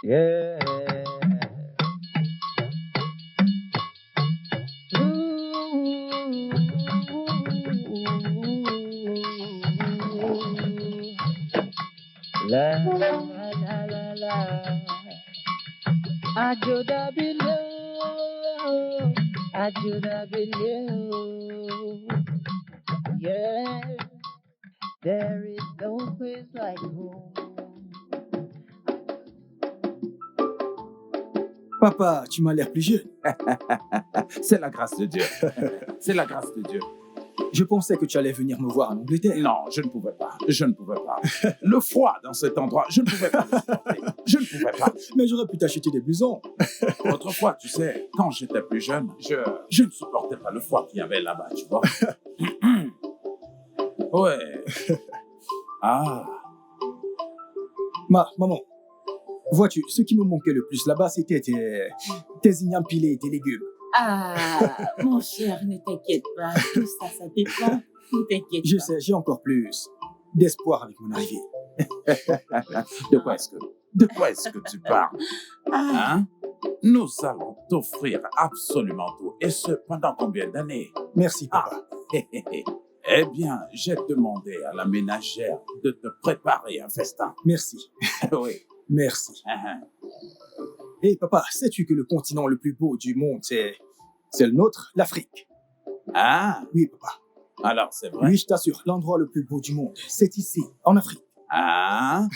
Yeah. La la la la la. Ajuda below. Ajuda below. Yeah. There is no place like home. Papa, tu m'as l'air plus jeune. C'est la grâce de Dieu. C'est la grâce de Dieu. Je pensais que tu allais venir me voir en Angleterre. Non, je ne pouvais pas. Je ne pouvais pas. Le froid dans cet endroit, je ne pouvais pas le supporter. Je ne pouvais pas. Mais j'aurais pu t'acheter des blousons. Autrefois, tu sais, quand j'étais plus jeune, je ne supportais pas le froid qu'il y avait là-bas, tu vois. Ouais. Ah. Maman, vois-tu, ce qui me manquait le plus là-bas, c'était tes ignames pilés et tes légumes. Ah, mon cher, ne t'inquiète pas. Tout ça, ça dépend. Ne t'inquiète Je pas. sais, j'ai encore plus d'espoir avec mon arrivée. De quoi est-ce que tu parles? Hein? Nous allons t'offrir absolument tout. Et ce, pendant combien d'années? Merci, papa. Eh bien, j'ai demandé à la ménagère de te préparer un festin. Merci. Oui. Merci. Hé, papa, sais-tu que le continent le plus beau du monde, c'est le nôtre, l'Afrique? Ah, Oui, papa. alors c'est vrai? Oui, je t'assure, l'endroit le plus beau du monde, c'est ici, en Afrique. Ah,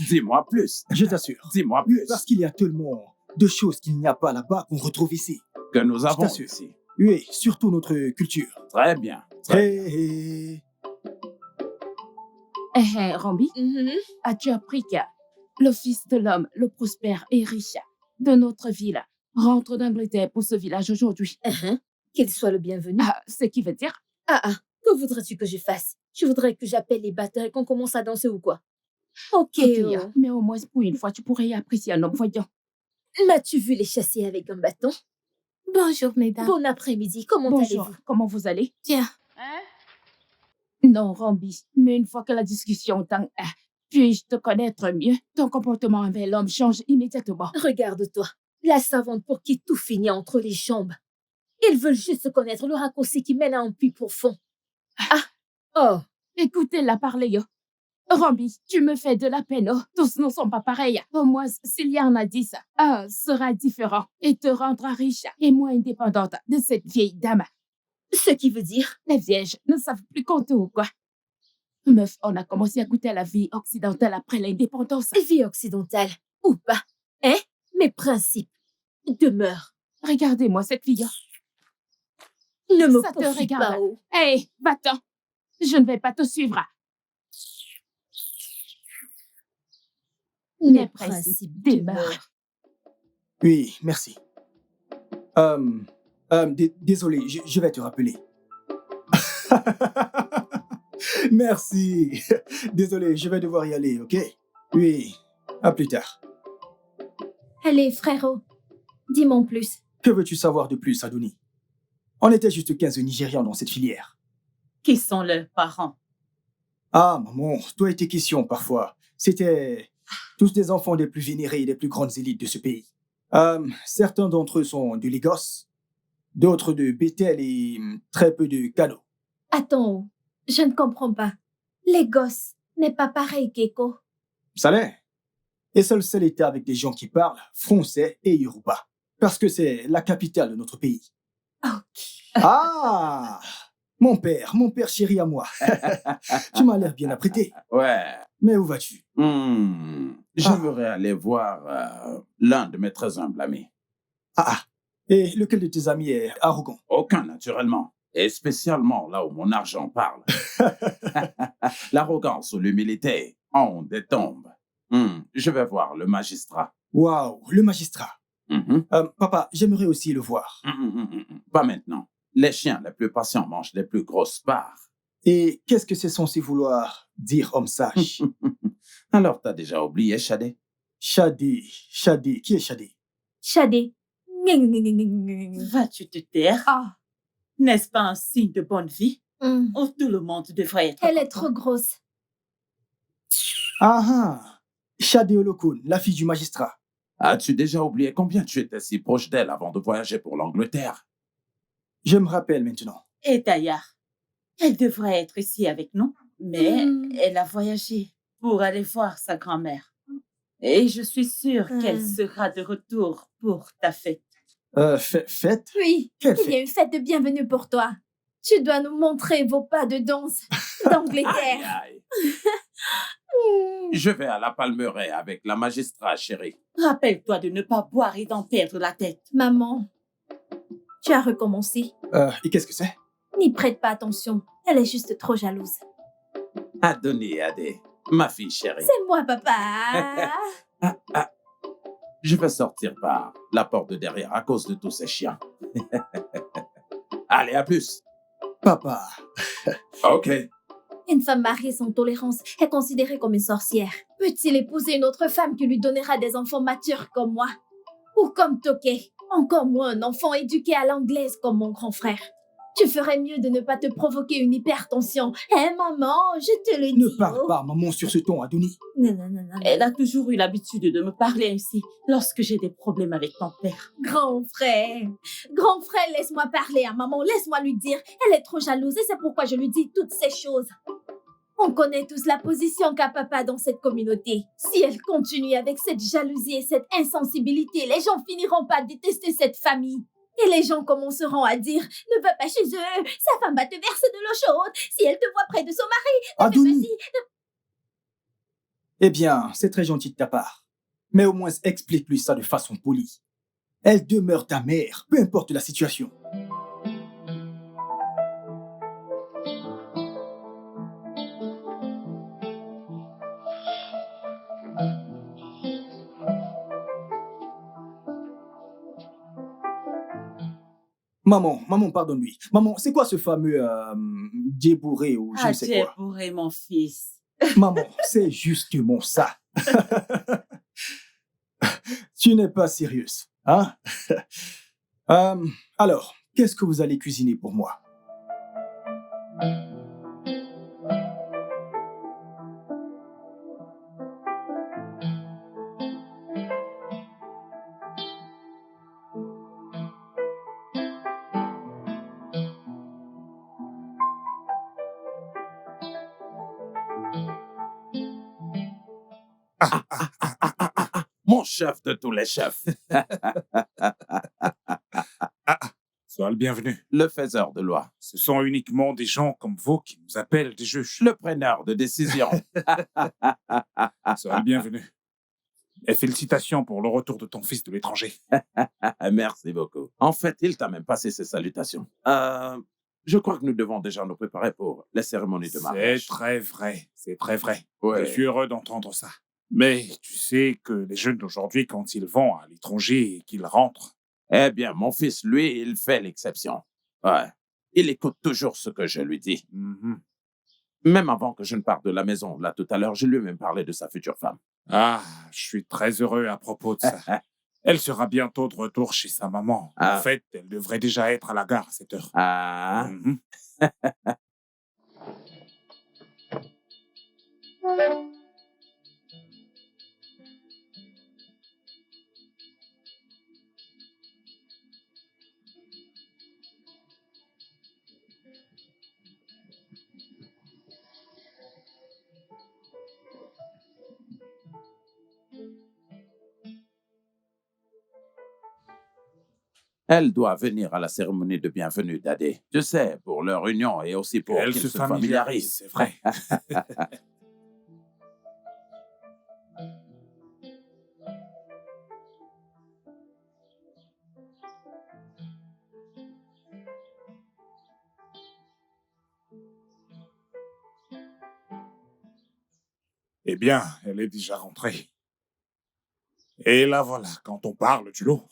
dis-moi plus. Je t'assure. Dis-moi Oui, plus. parce qu'il y a tellement de choses qu'il n'y a pas là-bas qu'on retrouve ici. Que nous avons t'assure. ici. Oui, surtout notre culture. Très bien. Hé, hé. Rambi, as-tu appris que le Fils de l'homme, le prospère et riche de notre ville, rentre d'Angleterre pour ce village aujourd'hui? Qu'il soit le bienvenu. Ce qui veut dire... Que voudrais-tu que je fasse? Tu voudrais que j'appelle les batteurs et qu'on commence à danser ou quoi? Ok, mais au moins pour une fois, tu pourrais y apprécier un homme voyant. M'as-tu vu les chasser avec un bâton? Bonjour, mesdames. Bon après-midi, comment Bonjour, allez-vous? comment vous allez? Tiens. Non, Rambi, mais une fois que la discussion puis-je te connaître mieux, ton comportement envers l'homme change immédiatement. Regarde-toi, la savante pour qui tout finit entre les jambes. Ils veulent juste connaître le raccourci qui mène à un puits profond. Écoutez-la parler, yo. Rambi, tu me fais de la peine, oh. Tous ne sont pas pareils. Au moins, s'il y en a 10, un sera différent et te rendra riche et moins indépendante de cette vieille dame. Ce qui veut dire? Les vierges ne savent plus compter ou quoi? Meuf, on a commencé à goûter à la vie occidentale après l'indépendance. Vie occidentale, ou pas? Mes principes demeurent. Regardez-moi cette fille. Ne me Ça te poursuis regarde. pas, oh. Hé, va-t'en. Je ne vais pas te suivre. Mes principes demeurent. Oui, merci. Désolé, je vais te rappeler. Merci. Désolé, je vais devoir y aller, ok? Oui, à plus tard. Allez, frérot, dis-moi en plus. Que veux-tu savoir de plus, Adouni? On était juste 15 Nigérians dans cette filière. Qui sont leurs parents? Ah, maman, toi et tes questions, parfois. C'était tous des enfants des plus vénérés et des plus grandes élites de ce pays. Certains d'entre eux sont de Lagos, d'autres de Bethel et très peu de Kano. Attends, je ne comprends pas. Lagos n'est pas pareil qu'Eko. Ça l'est. Et c'est le seul État avec des gens qui parlent français et yoruba. Parce que c'est la capitale de notre pays. Ok. Ah! Mon père chéri à moi. Tu m'as l'air bien apprêté. Ouais. Mais où vas-tu? J'aimerais aller voir l'un de mes très humbles amis. Et lequel de tes amis est arrogant? Aucun, naturellement. Et spécialement là où mon argent parle. L'arrogance ou l'humilité ont des tombes. Je vais voir le magistrat. Waouh, le magistrat. Papa, j'aimerais aussi le voir. Pas maintenant. Les chiens les plus patients mangent les plus grosses parts. Et qu'est-ce que c'est censé vouloir dire, homme sage? Alors, t'as déjà oublié Shadé? Shadé, qui est Shadé? Shadé. Vas-tu te taire? N'est-ce pas un signe de bonne vie? Où tout le monde devrait être Elle est content. trop grosse. Shadé Olokun, la fille du magistrat. As-tu déjà oublié combien tu étais si proche d'elle avant de voyager pour l'Angleterre? Je me rappelle maintenant. Et d'ailleurs, elle devrait être ici avec nous, mais Hmm. elle a voyagé pour aller voir sa grand-mère. Et je suis sûre qu'elle sera de retour pour ta fête. Fête? Oui, Quelle il y a fête? une fête de bienvenue pour toi. Tu dois nous montrer vos pas de danse d'Angleterre. Aïe, aïe. Je vais à la Palmeraie avec la magistrat, chérie. Rappelle-toi de ne pas boire et d'en perdre la tête. Maman, tu as recommencé. Et qu'est-ce que c'est? N'y prête pas attention. Elle est juste trop jalouse. Adoni, Adé, ma fille chérie. C'est moi, papa. Je vais sortir par la porte de derrière à cause de tous ces chiens. Allez, à plus. Papa. OK. Une femme mariée sans tolérance est considérée comme une sorcière. Peut-il épouser une autre femme qui lui donnera des enfants matures comme moi? Ou comme Toké? Encore moins un enfant éduqué à l'anglaise comme mon grand frère. Tu ferais mieux de ne pas te provoquer une hypertension. Hein, maman, je te le dis. Ne parle pas, maman, sur ce ton, Adoni. Non. Elle a toujours eu l'habitude de me parler ainsi lorsque j'ai des problèmes avec ton père. Grand frère, laisse-moi parler à maman, laisse-moi lui dire. Elle est trop jalouse et c'est pourquoi je lui dis toutes ces choses. On connaît tous la position qu'a papa dans cette communauté. Si elle continue avec cette jalousie et cette insensibilité, les gens finiront par détester cette famille. Et les gens commenceront à dire, ne va pas chez eux, sa femme va te verser de l'eau chaude. Si elle te voit près de son mari, ne fais Adoni. pas ci. Eh bien, c'est très gentil de ta part. Mais au moins, explique-lui ça de façon polie. Elle demeure ta mère, peu importe la situation. Maman, pardonne-lui. Maman, c'est quoi ce fameux débourré ou je ne sais J'ai quoi? bourré mon fils. Maman, c'est justement ça. Tu n'es pas sérieuse, hein? Alors, qu'est-ce que vous allez cuisiner pour moi? Mon chef de tous les chefs, Sois le bienvenu. le faiseur de loi, Ce sont uniquement des gens comme vous qui nous appellent des juges. le preneur de décision. Sois le bienvenu. Et félicitations pour le retour de ton fils de l'étranger. Merci beaucoup. En fait, il t'a même passé ses salutations. Je crois que nous devons déjà nous préparer pour les cérémonies de C'est mariage. très vrai. C'est très vrai. Ouais. Je suis heureux d'entendre ça. Mais tu sais que les jeunes d'aujourd'hui, quand ils vont à l'étranger et qu'ils rentrent, Eh bien, mon fils, lui, il fait l'exception. Ouais. Il écoute toujours ce que je lui dis. Même avant que je ne parte de la maison, là, tout à l'heure, je lui ai même parlé de sa future femme. Ah, je suis très heureux à propos de ça. Elle sera bientôt de retour chez sa maman. Ah. En fait, elle devrait déjà être à la gare à cette heure. Ah. Mhm. Elle doit venir à la cérémonie de bienvenue d'Adé. Tu sais, pour leur union et aussi pour Elle qu'ils se se familiarise, familiarisent. c'est vrai. Eh bien, elle est déjà rentrée. Et là, voilà, quand on parle du lot.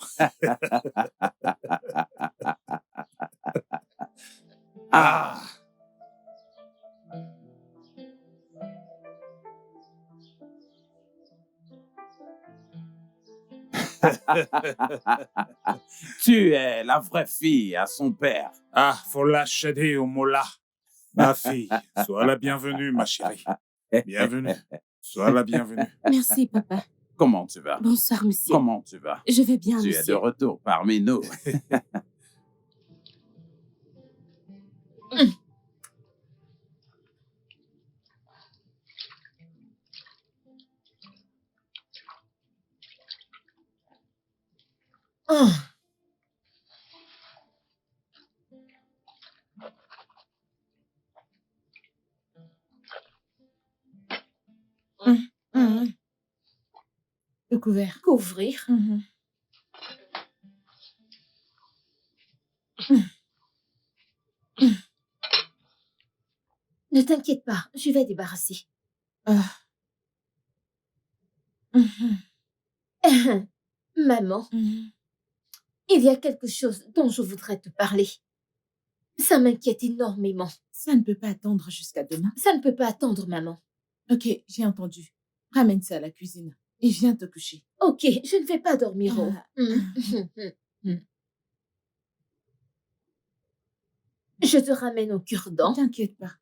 Ah! Tu es la vraie fille à son père. Ah, faut lâcher au mola. Ma fille, sois la bienvenue, ma chérie. Bienvenue. Sois la bienvenue. Merci, papa. Comment tu vas? Bonsoir, monsieur. Comment tu vas? Je vais bien, Tu es de monsieur. retour parmi nous. Oh. Le couvert. Couvrir. Ne t'inquiète pas, je vais débarrasser. Maman, il y a quelque chose dont je voudrais te parler. Ça m'inquiète énormément. Ça ne peut pas attendre jusqu'à demain. Ça ne peut pas attendre, maman. Ok, j'ai entendu. Ramène ça à la cuisine et viens te coucher. Ok, je ne vais pas dormir. Je te ramène au cure-dent. Ne t'inquiète pas.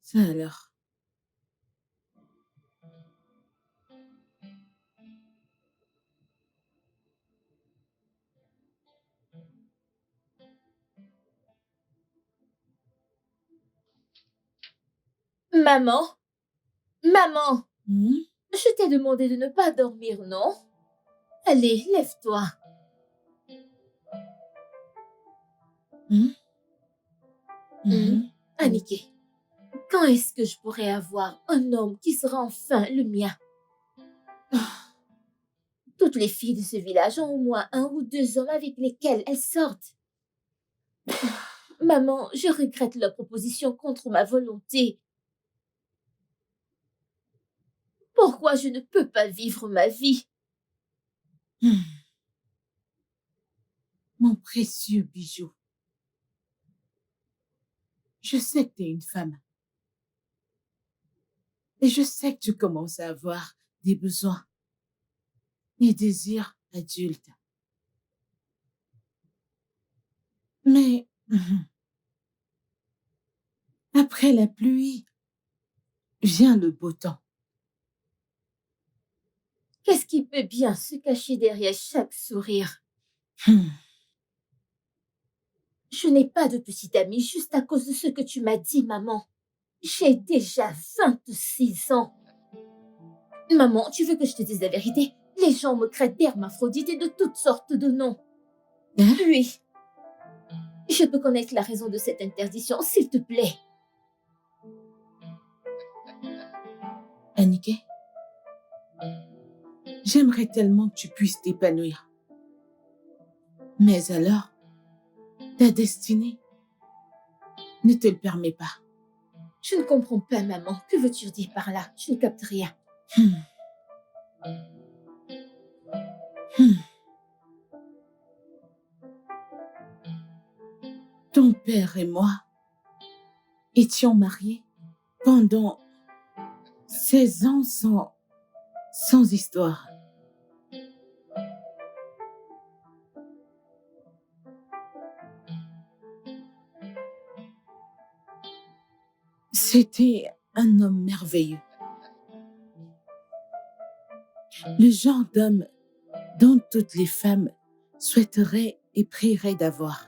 Ça alors. Maman, maman, je t'ai demandé de ne pas dormir, non? Allez, lève-toi. Anniké, quand est-ce que je pourrais avoir un homme qui sera enfin le mien? Toutes les filles de ce village ont au moins 1 ou 2 hommes avec lesquels elles sortent. Maman, je regrette leur proposition contre ma volonté. Pourquoi je ne peux pas vivre ma vie? Mon précieux bijou. Je sais que tu es une femme. Et je sais que tu commences à avoir des besoins, des désirs adultes. Mais après la pluie, vient le beau temps. Qu'est-ce qui peut bien se cacher derrière chaque sourire? Je n'ai pas de petite amie juste à cause de ce que tu m'as dit, maman. J'ai déjà 26 ans. Maman, tu veux que je te dise la vérité? Les gens me traitent d'hermaphrodite et de toutes sortes de noms. Oui. Je peux connaître la raison de cette interdiction, s'il te plaît. Anniké, j'aimerais tellement que tu puisses t'épanouir. Mais alors, ta destinée ne te le permet pas. Je ne comprends pas, maman. Que veux-tu dire par là? Je ne capte rien. Ton père et moi étions mariés pendant 16 ans sans histoire. C'était un homme merveilleux. Le genre d'homme dont toutes les femmes souhaiteraient et prieraient d'avoir.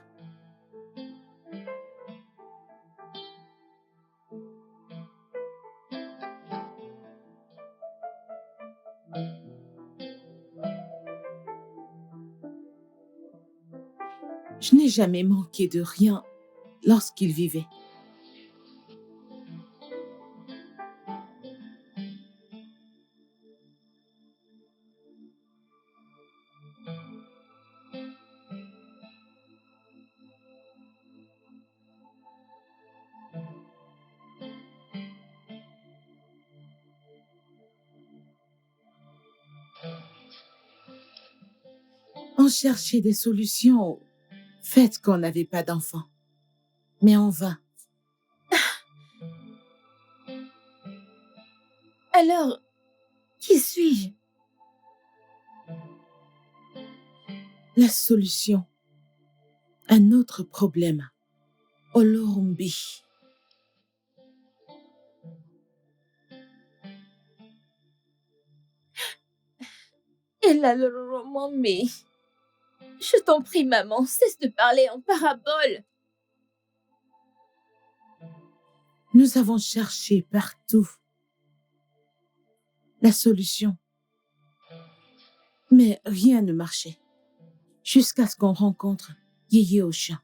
Je n'ai jamais manqué de rien lorsqu'il vivait. On cherchait des solutions faites qu'on n'avait pas d'enfants, mais en vain. Alors, qui suis-je? La solution à notre problème, Olorumbi. mais... Je t'en prie, maman, cesse de parler en parabole. Nous avons cherché partout la solution, mais rien ne marchait jusqu'à ce qu'on rencontre Yéyé au chien.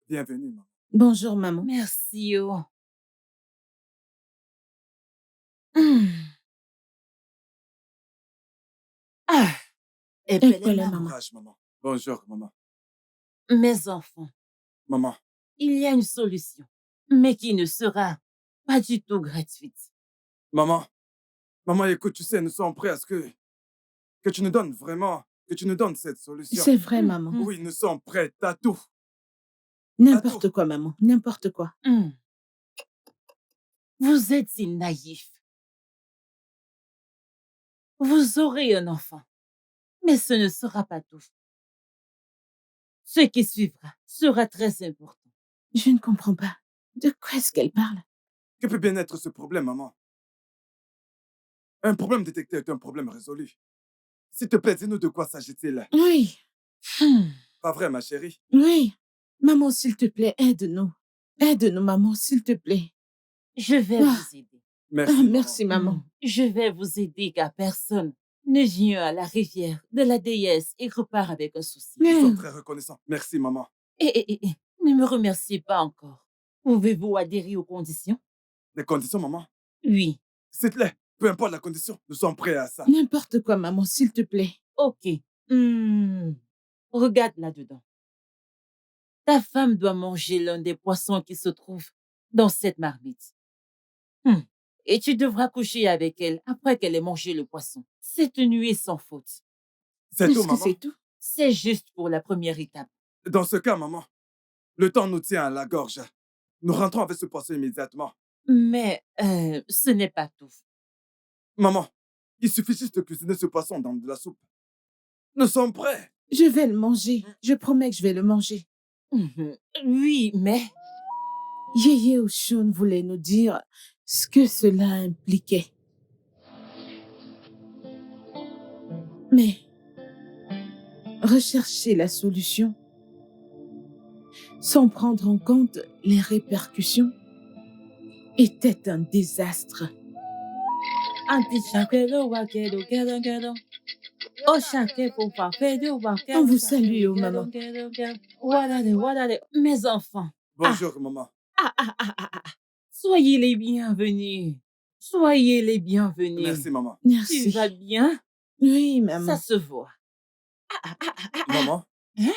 Bienvenue, maman. Bonjour, maman. Merci, oh. Ah, et Et belle maman. maman. Courage, maman. Bonjour, maman. Mes enfants, Maman, il y a une solution, mais qui ne sera pas du tout gratuite. maman. Maman, écoute, tu sais, nous sommes prêts à ce que tu nous donnes vraiment, que tu nous donnes cette solution. C'est vrai, maman. Oui, nous sommes prêts à tout. N'importe quoi, maman. N'importe quoi. Vous êtes si naïf. Vous aurez un enfant, mais ce ne sera pas tout. Ce qui suivra sera très important. Je ne comprends pas. De quoi est-ce qu'elle parle? Que peut bien être ce problème, maman? Un problème détecté est un problème résolu. S'il te plaît, dis-nous de quoi s'agit-il? Oui. Pas vrai, ma chérie? Oui. Maman, s'il te plaît, aide-nous. Aide-nous, maman, s'il te plaît. Je vais Ah. vous aider. Merci, Ah, maman. merci, maman. Je vais vous aider car personne ne vient à la rivière de la déesse et repart avec un souci. Nous sommes très reconnaissants. Merci, maman. Ne me remerciez pas encore. Pouvez-vous adhérer aux conditions? Les conditions, maman? Oui. S'il te plaît, peu importe la condition, nous sommes prêts à ça. N'importe quoi, maman, s'il te plaît. Ok. Regarde là-dedans. Ta femme doit manger l'un des poissons qui se trouvent dans cette marmite. Et tu devras coucher avec elle après qu'elle ait mangé le poisson. Cette nuit sans faute. C'est tout, Est-ce que maman. c'est tout? C'est juste pour la première étape. Dans ce cas, maman, le temps nous tient à la gorge. Nous rentrons avec ce poisson immédiatement. Mais ce n'est pas tout. Maman, il suffit juste de cuisiner ce poisson dans de la soupe. Nous sommes prêts. Je vais le manger. Je promets que je vais le manger. Oui, mais... Yéyé Oshun voulait nous dire ce que cela impliquait. Mais rechercher la solution sans prendre en compte les répercussions était un désastre. On vous salue, oh maman. Mes enfants, Bonjour, maman. soyez les bienvenus. Soyez les bienvenus. Merci, maman. Tu Merci. vas bien? Oui, maman. Ça se voit. Maman, Hein?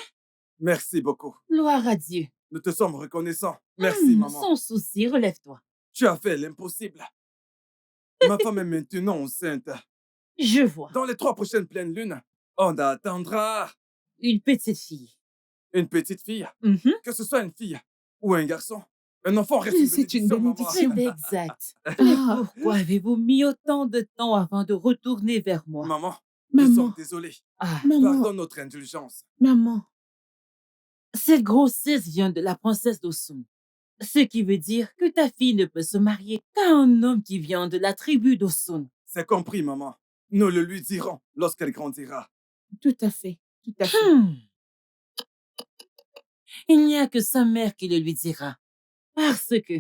merci beaucoup. Gloire à Dieu. Nous te sommes reconnaissants. Merci, maman. Sans souci, relève-toi. Tu as fait l'impossible. Ma femme est maintenant enceinte. Je vois. Dans les 3 prochaines pleines lunes, on attendra Une petite fille. une petite fille. Mhm. Que ce soit une fille ou un garçon, un enfant reste une C'est une bénédiction, maman. bénédiction. C'est exact. Mais Ah, pourquoi avez-vous mis autant de temps avant de retourner vers moi? Maman, nous maman, sommes désolés. maman, Pardonne notre indulgence. maman. Cette grossesse vient de la princesse d'Osun. Ce qui veut dire que ta fille ne peut se marier qu'à un homme qui vient de la tribu d'Osun. C'est compris, maman. Nous le lui dirons lorsqu'elle grandira. Tout à fait, tout à fait. Il n'y a que sa mère qui le lui dira. Parce que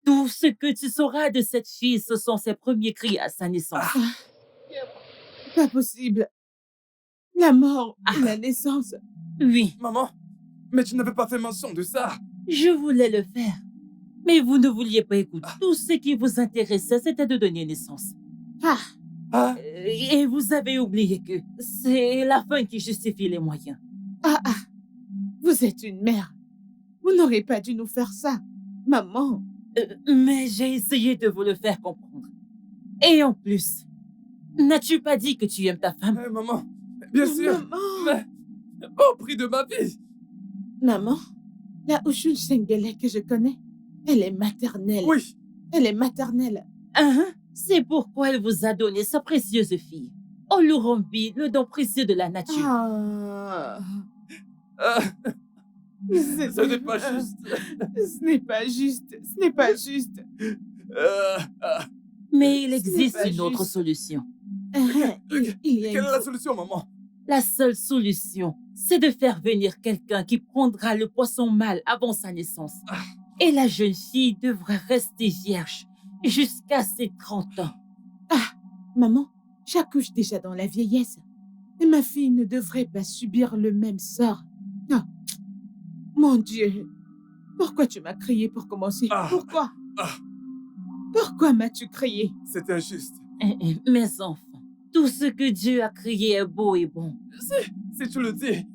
tout ce que tu sauras de cette fille, ce sont ses premiers cris à sa naissance. Pas possible. La mort et la naissance. Oui, Maman, mais tu n'avais pas fait mention de ça. je voulais le faire. Mais vous ne vouliez pas écouter. Tout ce qui vous intéressait, c'était de donner naissance. Ah, Et vous avez oublié que c'est la fin qui justifie les moyens. Vous êtes une mère. Vous n'aurez pas dû nous faire ça. Maman. Mais j'ai essayé de vous le faire comprendre. Et en plus, n'as-tu pas dit que tu aimes ta femme? maman, bien sûr. Maman. Mais au prix de ma vie. Maman, la Oshun Sengele que je connais, elle est maternelle. Oui. Elle est maternelle. C'est pourquoi elle vous a donné sa précieuse fille. Olurambi, le don précieux de la nature. Ah. Ce n'est pas juste. Ce n'est pas juste. Ce n'est pas juste. Mais il Ce n'est existe pas une autre juste. solution. Il y a Quelle est la solution, maman? La seule solution, c'est de faire venir quelqu'un qui prendra le poisson mâle avant sa naissance. Et la jeune fille devrait rester vierge jusqu'à ses 30 ans. Maman, j'accouche déjà dans la vieillesse. Et ma fille ne devrait pas subir le même sort. Non. Mon Dieu. Pourquoi tu m'as crié pour commencer? Pourquoi? Pourquoi m'as-tu crié? C'est injuste. Mes enfants, tout ce que Dieu a créé est beau et bon. Si tu le dis.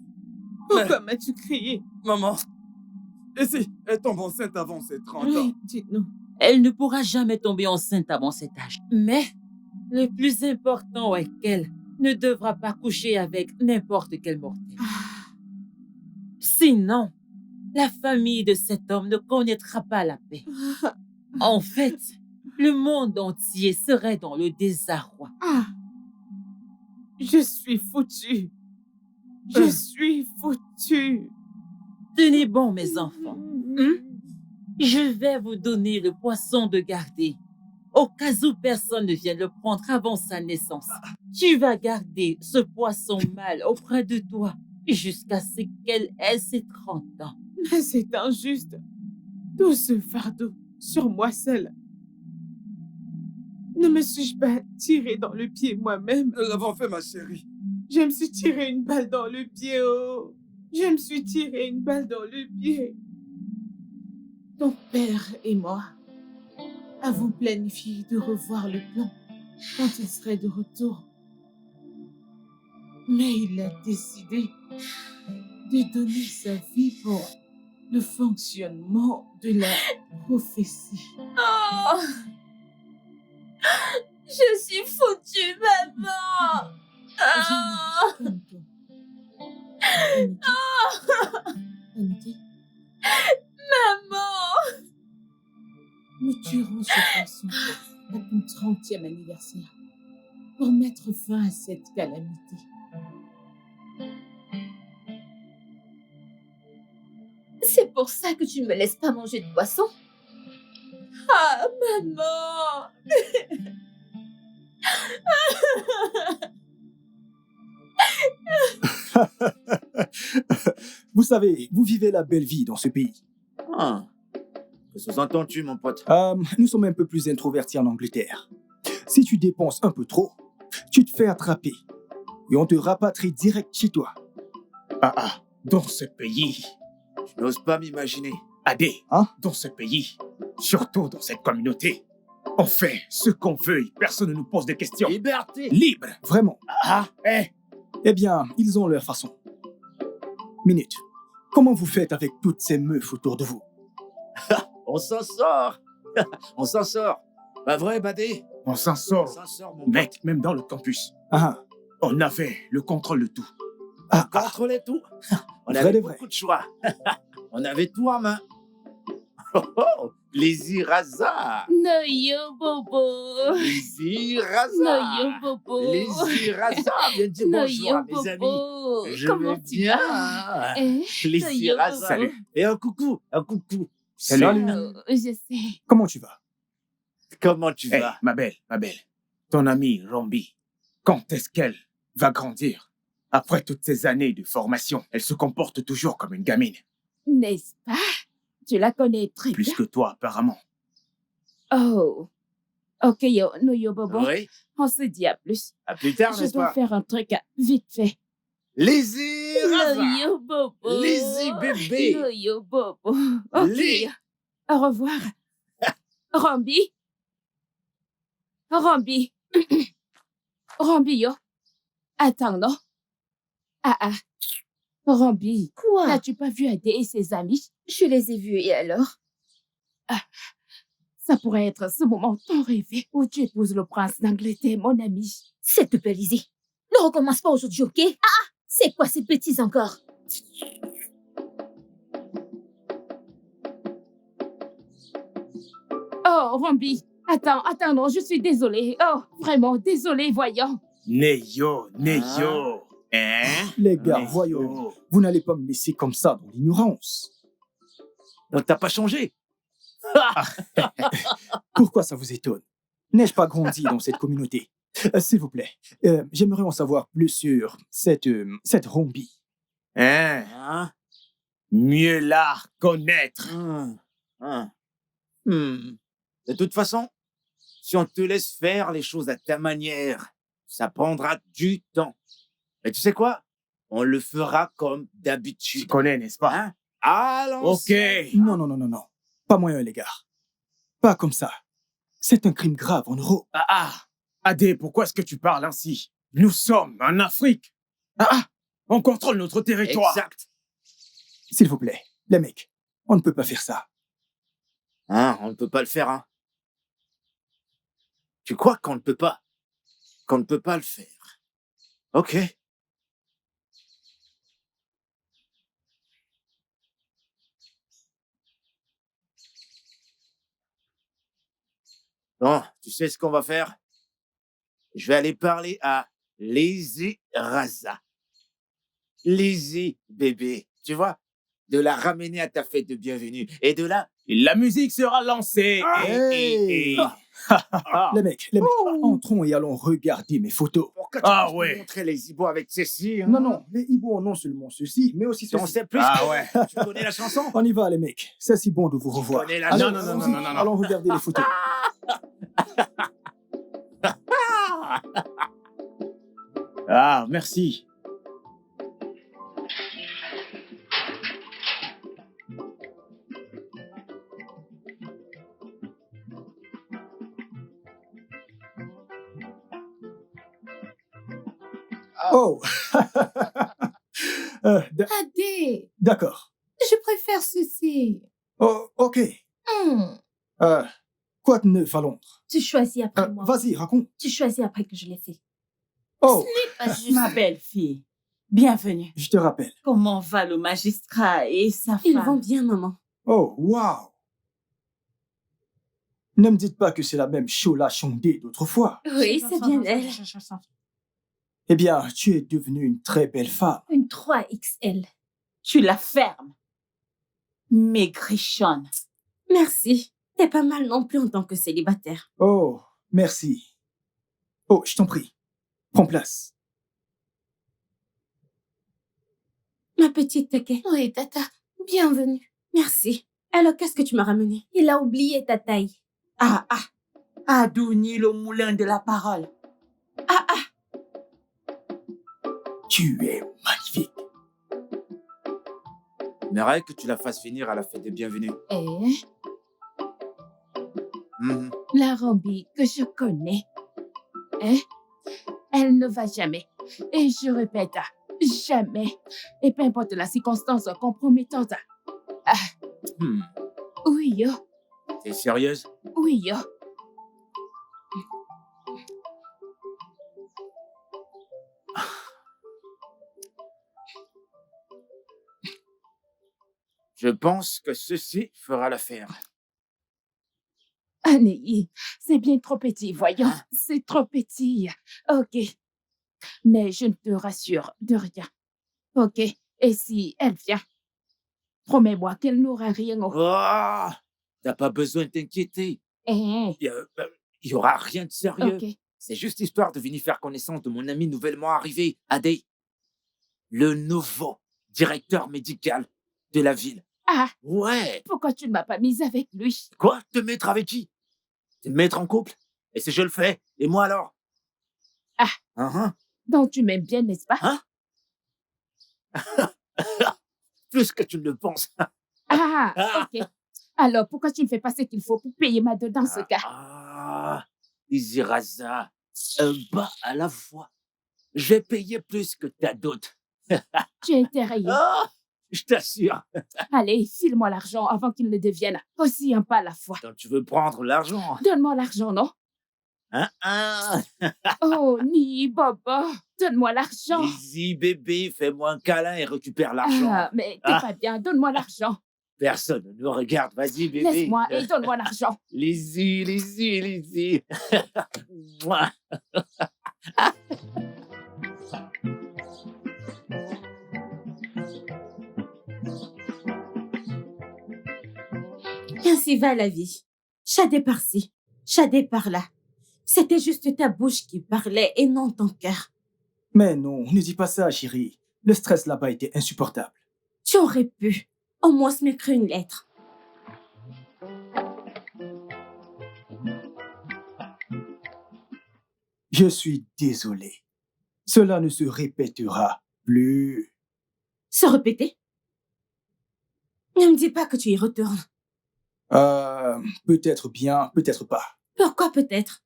Pourquoi m'as-tu crié? Maman, et si elle tombe enceinte avant ses 30 ans? Oui, dites-nous. Elle ne pourra jamais tomber enceinte avant cet âge. Mais le plus important est qu'elle ne devra pas coucher avec n'importe quel mortel. Sinon, la famille de cet homme ne connaîtra pas la paix. En fait, le monde entier serait dans le désarroi. Je suis foutue. Je suis foutue. Tenez bon, mes enfants. Je vais vous donner le poisson de garder, au cas où personne ne vienne le prendre avant sa naissance. Tu vas garder ce poisson mâle auprès de toi jusqu'à ce qu'elle ait ses 30 ans. Mais c'est injuste. Tout ce fardeau sur moi seule. Ne me suis-je pas tiré dans le pied moi-même? Nous l'avons fait, ma chérie. Je me suis tiré une balle dans le pied, oh. Je me suis tiré une balle dans le pied. Ton père et moi avons planifié de revoir le plan quand il serait de retour. Mais il a décidé de donner sa vie pour le fonctionnement de la prophétie. Oh! Je suis foutue, maman! Calme-toi. Anniké, Maman! nous tuerons ce poisson à ton 30e anniversaire pour mettre fin à cette calamité. C'est pour ça que tu ne me laisses pas manger de poisson? Ah, maman! Vous savez, vous vivez la belle vie dans ce pays. Que sous-entends-tu, mon pote? Nous sommes un peu plus introvertis en Angleterre. Si tu dépenses un peu trop, tu te fais attraper et on te rapatrie direct chez toi. Dans ce pays, Je n'ose pas m'imaginer. Adé, Hein? dans ce pays, surtout dans cette communauté, on fait ce qu'on veut et personne ne nous pose de questions. Liberté! Libre. Vraiment. Eh bien, ils ont leur façon. Minute. Comment vous faites avec toutes ces meufs autour de vous? On s'en sort! On s'en sort! Pas vrai, Badé? On s'en On sort. s'en sort, mon Mec, même dans le campus, on avait le contrôle de tout. pote. Contrôlait tout. On Vrai avait de vrai. beaucoup de choix. On avait tout en main. Oh, plaisir hasard! Noyo bobo. Plaisir Noyo hasard! bobo. Plaisir hasard! Viens dire bonjour Noyo à mes amis. bobo. Je Comment vais tu bien. vas? Eh, Plaisir Noyo hasard. bobo. Et un coucou, un coucou. Salut. Je sais. Comment tu vas? Comment tu Hey, vas? ma belle, ton amie Rombi, quand est-ce qu'elle va grandir? Après toutes ces années de formation, elle se comporte toujours comme une gamine. N'est-ce pas? Tu la connais très Plus bien. que toi, apparemment. Oh. Ok, yo, Bobo. Oui? On se dit à plus. À plus tard, Je n'est-ce dois pas? faire un truc vite fait. Lizzie Raza! Yo, Bobo. Lizzie bébé! Yo, Bobo. Ok. Li- Au revoir. Rambi. Rambi. Rambi, yo. Attends, non? Ah. Rambi. Quoi? N'as-tu pas vu Adé et ses amis? Je les ai vus et alors? Ça pourrait être ce moment tant rêvé où tu épouses le prince d'Angleterre, mon ami. S'il te plaît, Lizzie. Ne recommence pas aujourd'hui, ok? C'est quoi ces bêtises encore? Oh, Rambi. Attends, non, je suis désolée. Oh, vraiment désolée, voyons. Neyo. Hein? Les gars, Neyo. voyons, vous n'allez pas me laisser comme ça dans l'ignorance. Donc, t'as pas changé? Pourquoi ça vous étonne? N'ai-je pas grandi dans cette communauté? S'il vous plaît, j'aimerais en savoir plus sur cette Rombi. Hein? Hein? Mieux la connaître. De toute façon, si on te laisse faire les choses à ta manière, ça prendra du temps. Mais tu sais quoi? On le fera comme Tu d'habitude. connais, n'est-ce pas? Hein? À Ok. l'ancienne. Non. Pas moyen, les gars. Pas comme ça. C'est un crime grave en Europe. Adé, pourquoi est-ce que tu parles ainsi? Nous sommes en Afrique. On contrôle notre territoire. Exact. S'il vous plaît, les mecs, on ne peut pas faire ça. Hein, on ne peut pas le faire, hein? Tu crois qu'on ne peut pas? Qu'on ne peut pas le faire? Ok. Bon, tu sais ce qu'on va faire? Je vais aller parler à Lizzie Raza. Lizzie bébé, tu vois? De la ramener à ta fête de bienvenue. Et de là, La musique sera lancée. Hey. Les mecs, entrons et allons regarder mes photos. pourquoi tu Ah peux ouais. me montrer les ibos avec Cécile? Non, les hiboux ont non seulement ceci, mais aussi Tu en ceci. sais plus? Ouais. Tu connais la chanson? On y va, les mecs. C'est si bon de vous revoir. connais la Allez, chanson. allons-y, Non. allons regarder les photos. Merci. Oh Adé, D'accord. je préfère ceci. Oh, ok. Quoi de neuf à Londres? Tu choisis après moi. Vas-y, raconte. Tu choisis après que je l'ai fait. Oh, Pas juste. Ma belle-fille, bienvenue. je te rappelle. Comment va le magistrat et sa femme? Ils vont bien, maman. Oh, waouh. Ne me dites pas que c'est la même Shola Chondé d'autrefois. Oui, c'est bien elle. Eh bien, tu es devenue une très belle femme. Une 3XL. Tu la fermes. Maigrichonne. Merci. T'es pas mal non plus en tant que célibataire. Oh, merci. Oh, je t'en prie. Prends place. Ma petite Teke. Oui, Tata. Bienvenue. Merci. Alors, qu'est-ce que tu m'as ramené? Il a oublié ta taille. Adouni le moulin de la parole. Tu es magnifique. J'aimerais que tu la fasses finir à la fête de bienvenue. La Rambi que je connais, elle ne va jamais. Et je répète, jamais. Et peu importe la circonstance compromettante. Oui, yo. T'es sérieuse? Oui, yo. Je pense que ceci fera l'affaire. Annie, c'est bien trop petit, voyons. C'est trop petit. Ok. Mais je ne te rassure de rien. Ok. Et si elle vient? Promets-moi qu'elle n'aura rien au... Oh, t'as pas besoin de t'inquiéter. Eh, Il y aura rien de sérieux. ok. C'est juste histoire de venir faire connaissance de mon ami nouvellement arrivé, Adé. Le nouveau directeur médical de la ville. Ah, Ouais. pourquoi tu ne m'as pas mise avec lui? Quoi? Te mettre avec qui? Te mettre en couple? Et si je le fais? Et moi alors? Ah. Hein? Donc tu m'aimes bien, n'est-ce pas? Hein? Plus que tu ne le penses. Ah, ok. Alors, pourquoi tu ne fais pas ce qu'il faut pour payer ma dot dans ce cas? Ah, Lizzie Raza, un bas à la fois. Je vais payer plus que ta dot. Tu es intéressé. Ah, je t'assure. Allez, file-moi l'argent avant qu'il ne devienne aussi un pas à la fois. Donc tu veux prendre l'argent? Donne-moi l'argent, non? Hein? Oh, ni Bobo, donne-moi l'argent. Lizzie, bébé, fais-moi un câlin et récupère l'argent. Ah, mais t'es pas bien, donne-moi l'argent. Personne ne nous regarde. Vas-y, bébé. Laisse-moi et donne-moi l'argent. Lizzie. Mouah. Ainsi va la vie. Chadé par-ci, chadé par-là. C'était juste ta bouche qui parlait et non ton cœur. Mais non, ne dis pas ça, chérie. Le stress là-bas était insupportable. Tu aurais pu au moins m'écrire une lettre. Je suis désolé. Cela ne se répétera plus. Se répéter? Ne me dis pas que tu y retournes. Peut-être bien, peut-être pas. Pourquoi peut-être?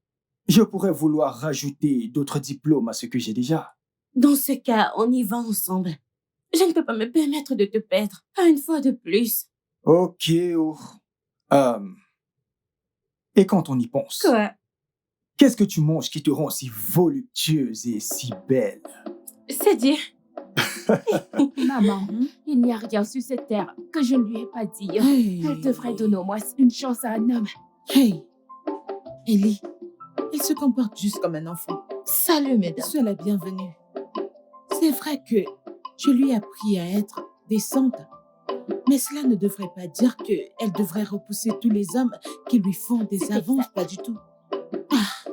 Je pourrais vouloir rajouter d'autres diplômes à ce que j'ai déjà. Dans ce cas, on y va ensemble. Je ne peux pas me permettre de te perdre, pas une fois de plus. Ok, oh. Et quand on y pense, Quoi? qu'est-ce que tu manges qui te rend si voluptueuse et si belle? C'est dire. Maman, il n'y a rien sur cette terre que je ne lui ai pas dit. Hey. Elle devrait donner au moins une chance à un homme. Hey, Ellie, elle se comporte juste comme un enfant. Salut, mesdames. Sois la bienvenue. C'est vrai que je lui ai appris à être décente, mais cela ne devrait pas dire qu'elle devrait repousser tous les hommes qui lui font des avances, pas du tout. Ah.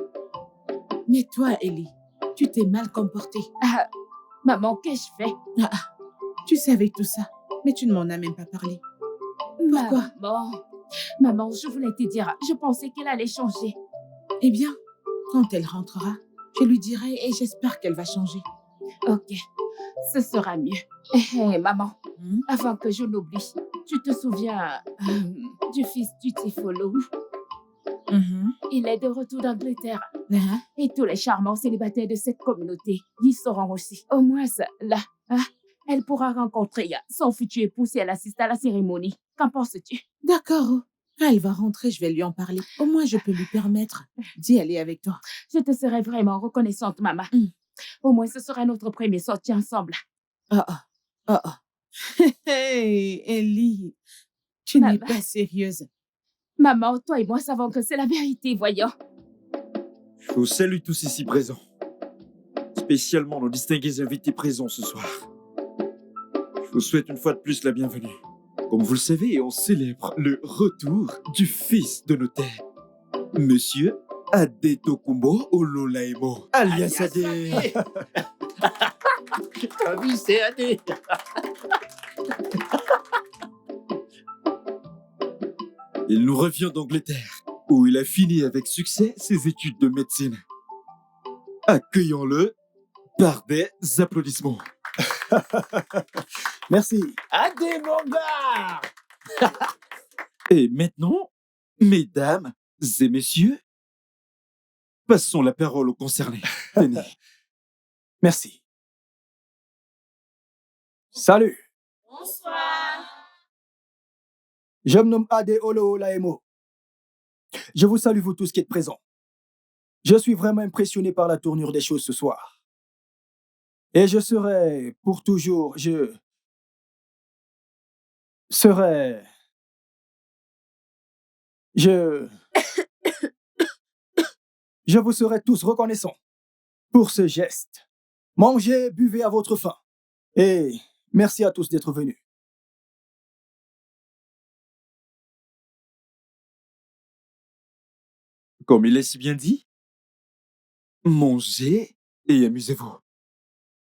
Mais toi, Ellie, tu t'es mal comportée. Ah, maman, qu'ai-je fait? Tu savais tout ça, mais tu ne m'en as même pas parlé. Pourquoi? Maman, je voulais te dire, je pensais qu'elle allait changer. Eh bien, quand elle rentrera, je lui dirai et j'espère qu'elle va changer. Ok, ce sera mieux. Hé, maman, avant que je n'oublie, tu te souviens du fils du Tifolo? Il est de retour d'Angleterre. Et tous les charmants célibataires de cette communauté y seront aussi. Au moins, là, elle pourra rencontrer son futur époux si elle assiste à la cérémonie. Qu'en penses-tu? D'accord. Quand elle va rentrer, je vais lui en parler. Au moins, je peux lui permettre d'y aller avec toi. Je te serai vraiment reconnaissante, maman. Au moins, ce sera notre premier sortie ensemble. Hey, Ellie, tu n'es pas sérieuse. Maman, toi et moi savons que c'est la vérité, voyons. Je vous salue tous ici présents. Spécialement nos distingués invités présents ce soir. Je vous souhaite une fois de plus la bienvenue. Comme vous le savez, on célèbre le retour du fils de notaire, Monsieur Adetokunbo Ololaimo, alias Adé. T'as vu, c'est Adé. Il nous revient d'Angleterre, où il a fini avec succès ses études de médecine. Accueillons-le par des applaudissements. Merci. Adé, mon gars. Et maintenant, mesdames et messieurs, passons la parole aux concernés. Tenez. Merci. Salut. Bonsoir. Je me nomme Ade Ololaimo. Je vous salue vous tous qui êtes présents. Je suis vraiment impressionné par la tournure des choses ce soir. Et je serai pour toujours, je vous serai tous reconnaissants pour ce geste. Mangez, buvez à votre faim. Et merci à tous d'être venus. Comme il est si bien dit, mangez et amusez-vous.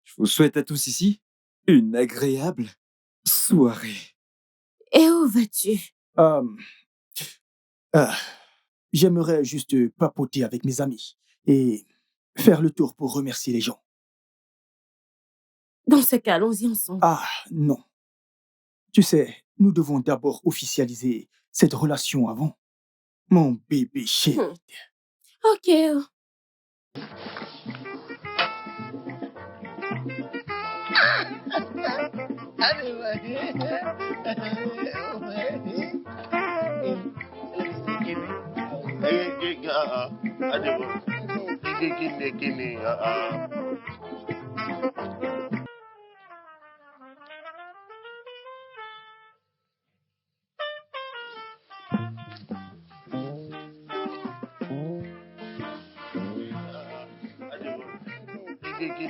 Je vous souhaite à tous ici une agréable soirée. Et où vas-tu? Euh, J'aimerais juste papoter avec mes amis et faire le tour pour remercier les gens. Dans ce cas, allons-y ensemble. Ah, non. Tu sais, nous devons d'abord officialiser cette relation avant. Mon bébé chéri. Ok.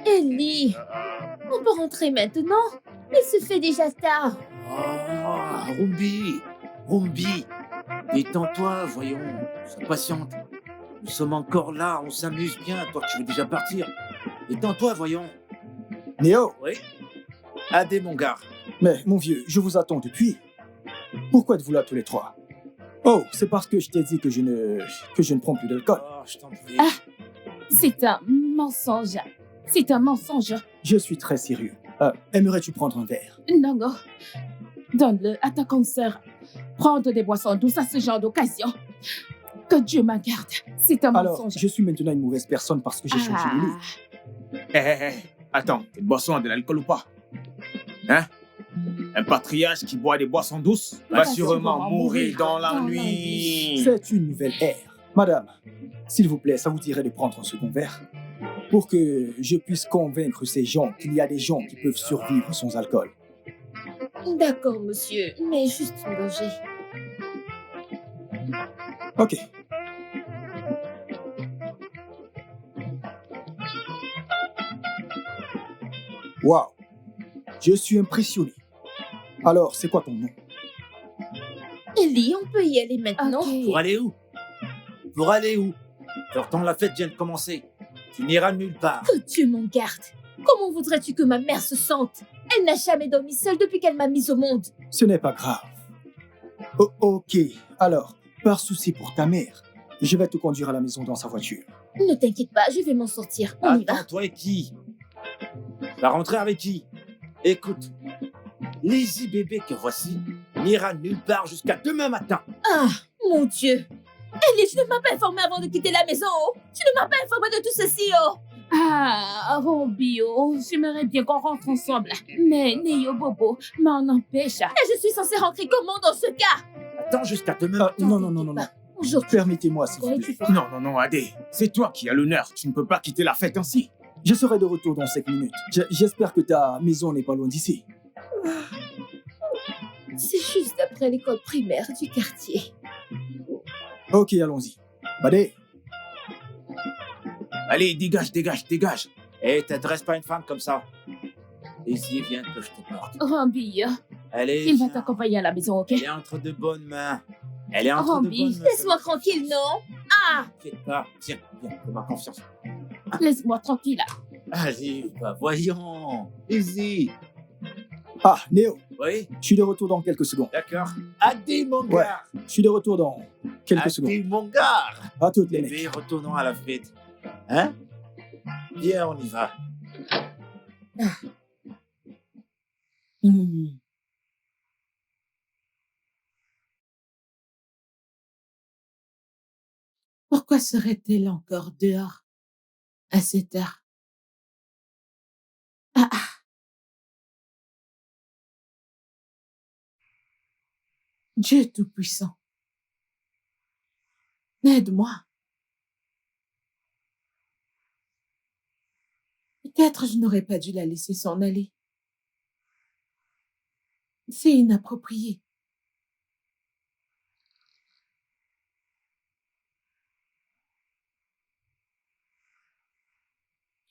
Ellie, on peut rentrer maintenant? Il se fait déjà tard. Oh, Rumbi, détends-toi, voyons, sois patiente. Nous sommes encore là, on s'amuse bien, toi tu veux déjà partir. Détends-toi, voyons. Néo, Oui. Adé, mon gars. mais mon vieux, je vous attends depuis. Pourquoi êtes-vous là tous les trois? Oh, c'est parce que je t'ai dit que je ne prends plus d'alcool. Oh, je t'en prie. Ah, c'est un mensonge. C'est un mensonge. Je suis très sérieux. Aimerais-tu prendre un verre? Non, non. Donne-le à ta consoeur. Prendre des boissons douces à ce genre d'occasion. Que Dieu m'en garde. C'est un Alors, mensonge. je suis maintenant une mauvaise personne parce que j'ai changé de lit. Attends, t'es boisson de l'alcool ou pas? Hein? Un patriarche qui boit des boissons douces va sûrement mourir dans la nuit. C'est une nouvelle ère. Madame, s'il vous plaît, ça vous dirait de prendre un second verre? Pour que je puisse convaincre ces gens qu'il y a des gens qui peuvent survivre sans alcool. D'accord, monsieur, mais juste une gorgée. Ok. Waouh, je suis impressionné. Alors, c'est quoi ton nom? Ellie, on peut y aller maintenant? Ok. Pour aller où? Pour aller où? Pourtant la fête vient de commencer. Tu n'iras nulle part. Que Dieu m'en garde. Comment voudrais-tu que ma mère se sente? Elle n'a jamais dormi seule depuis qu'elle m'a mise au monde. Ce n'est pas grave. Oh, ok, alors, par souci pour ta mère, je vais te conduire à la maison dans sa voiture. Ne t'inquiète pas, je vais m'en sortir. On y va. Attends, toi et qui? Tu vas rentrer avec qui? Écoute, Lazy bébé que voici n'ira nulle part jusqu'à demain matin. Ah, mon Dieu. Ellie, tu ne m'as pas informé avant de quitter la maison. Oh. Tu ne m'as pas informé de tout ceci. Oh. Ah, Robio, j'aimerais bien qu'on rentre ensemble. Mais Néo Bobo m'en empêche. Et je suis censée rentrer comment dans ce cas? Attends jusqu'à demain. Non. Bonjour. Permettez-moi, s'il vous plaît. Non, Adé. C'est toi qui as l'honneur. Tu ne peux pas quitter la fête ainsi. Je serai de retour dans 5 minutes. J'espère que ta maison n'est pas loin d'ici. C'est juste après l'école primaire du quartier. Ok, allons-y. Badé. Allez, dégage. Hé, t'adresses pas une femme comme ça. Lazy, viens que je te porte. Rambi, Allez, il va viens. t'accompagner à la maison, ok? Elle est entre de bonnes mains. Elle est entre de Rambi, bonnes mains. Laisse-moi tranquille, non? Ah! T'inquiète pas. Tiens, fais-moi confiance. Laisse-moi tranquille. Allez, bah voyons. Lazy. Ah, Néo, Oui, je suis de retour dans quelques secondes. d'accord. Adé, mon Ouais, gars. je suis de retour dans quelques secondes. Adé, mon gars. À toutes les mecs. Bébé, retournons à la fête. Hein? Viens, on y va. Pourquoi serait-elle encore dehors à cette heure? Ah. Dieu Tout-Puissant, aide-moi. Peut-être je n'aurais pas dû la laisser s'en aller. C'est inapproprié.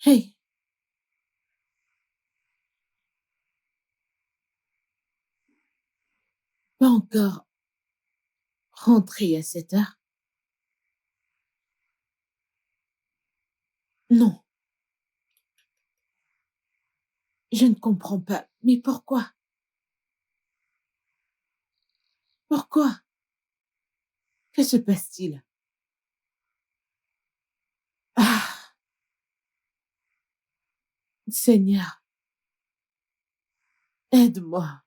Hey! Pas encore rentré à cette heure. Non, je ne comprends pas. Mais pourquoi? Pourquoi? Que se passe-t-il? Ah, Seigneur, aide-moi.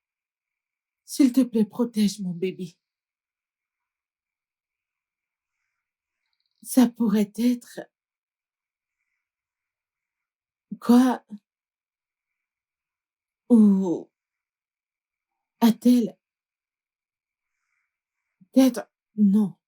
S'il te plaît, protège mon bébé. Ça pourrait être... Quoi? Ou a-t-elle... Peut-être... Non.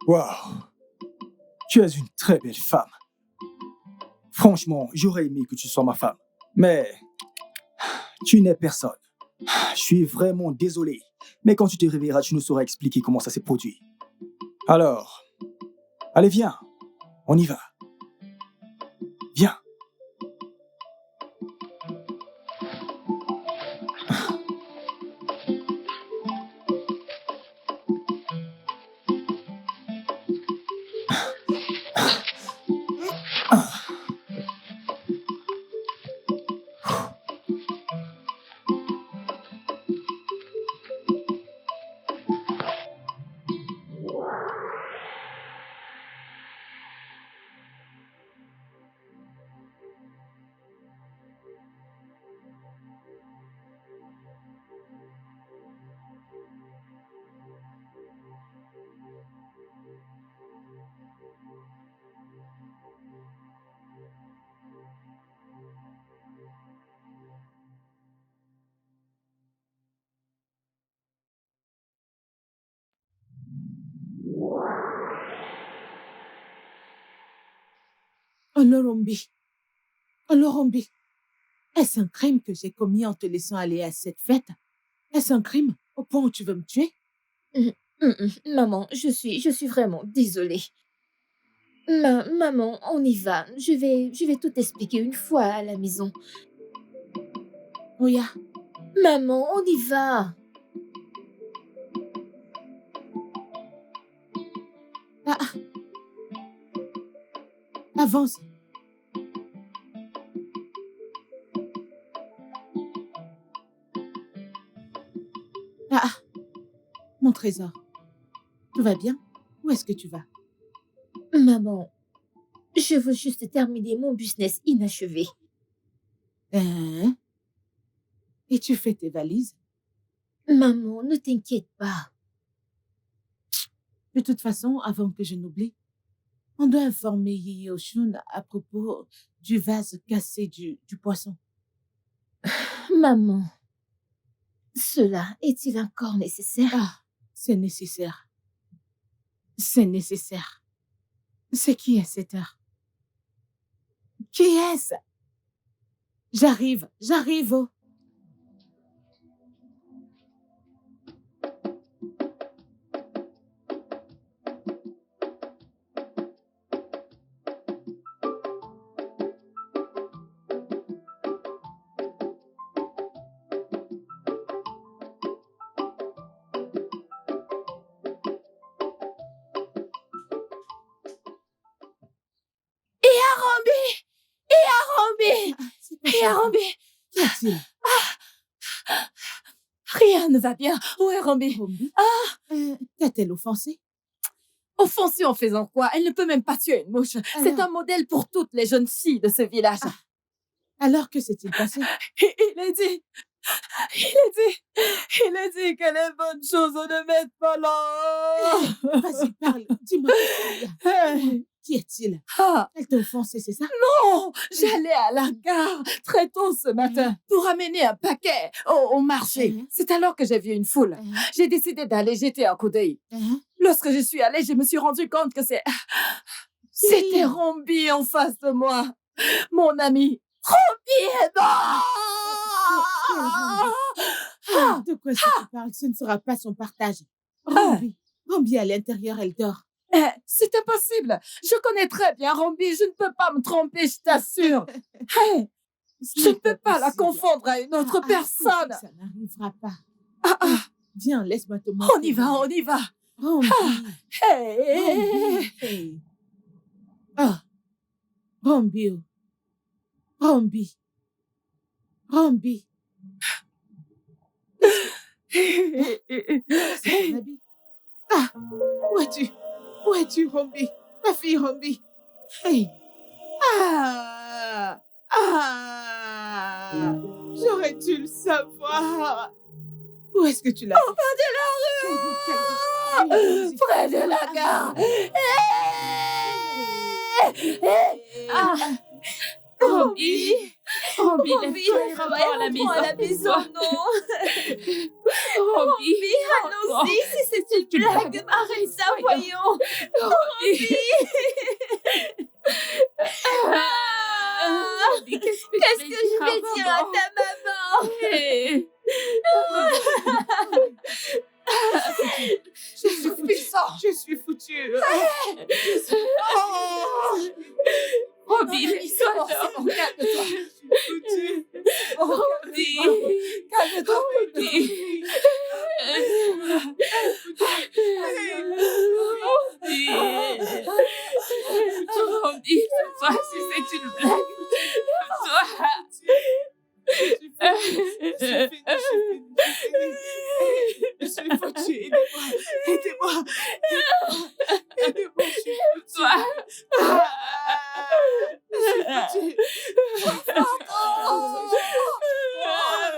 Waouh, tu es une très belle femme. Franchement, j'aurais aimé que tu sois ma femme. Mais tu n'es personne. Je suis vraiment désolé. Mais quand tu te réveilleras, tu nous sauras expliquer comment ça s'est produit. Alors, allez, viens. On y va. Viens. Olorombi. Olorombi. Est-ce un crime que j'ai commis en te laissant aller à cette fête? Est-ce un crime au point où tu veux me tuer? Maman, je suis vraiment désolée. Maman, on y va. Je vais tout expliquer une fois à la maison. Oya. Maman, on y va. Avance. Mon trésor. Tout va bien? Où est-ce que tu vas? Maman, je veux juste terminer mon business inachevé. Hein? Et tu fais tes valises? Maman, ne t'inquiète pas. De toute façon, avant que je n'oublie, on doit informer Yi Oshun à propos du vase cassé du poisson. Maman, cela est-il encore nécessaire? C'est nécessaire. C'est nécessaire. C'est qui à cette heure? Qui est-ce? J'arrive, oh. Qu'y a-t-il? Rien ne va bien. Où est Rombi? T'a-t-elle offensé? Offensée en faisant quoi? Elle ne peut même pas tuer une mouche. C'est un modèle pour toutes les jeunes filles de ce village. Alors, que s'est-il passé? Il a dit qu'elle est bonne chose, on ne met pas là. Vas-y, parle. Dis-moi. Qui est-il? Elle t'a offensé, c'est ça? Non, j'allais à la gare très tôt ce matin pour amener un paquet au marché. C'est alors que j'ai vu une foule. J'ai décidé d'aller jeter un coup d'œil. Lorsque je suis allée, je me suis rendu compte que c'était Rombi en face de moi. Mon ami. Rombi est mort! De quoi est-ce que tu parles? Ce ne sera pas son partage. Rombi à l'intérieur, elle dort. C'est impossible. Je connais très bien Rombi. Je ne peux pas me tromper, je t'assure. Je ne peux pas la confondre à une autre personne. Ça n'arrivera pas. Viens, laisse-moi te montrer. On y va. Rombi. Rombi. Rombi. C'est ton habit. Où es-tu, Rombi? Ma fille, Rombi. Hey. J'aurais dû le savoir. Où est-ce que tu l'as? Au bas de la rue. Près de la gare. Rombi, laisse-moi à la maison, non. Rombi, allons-y, si c'est une blague, arrête ça, voyons. Rombi. Qu'est-ce que je vais dire à ta maman? Je suis foutue. Rombi, calme-toi. Calme-toi. Rombi, calme-toi. Rombi, toi, si c'est une blague, toi. Je suis foutue. Aidez-moi. Aidez-moi, je suis foutue. Toi. Je suis foutue.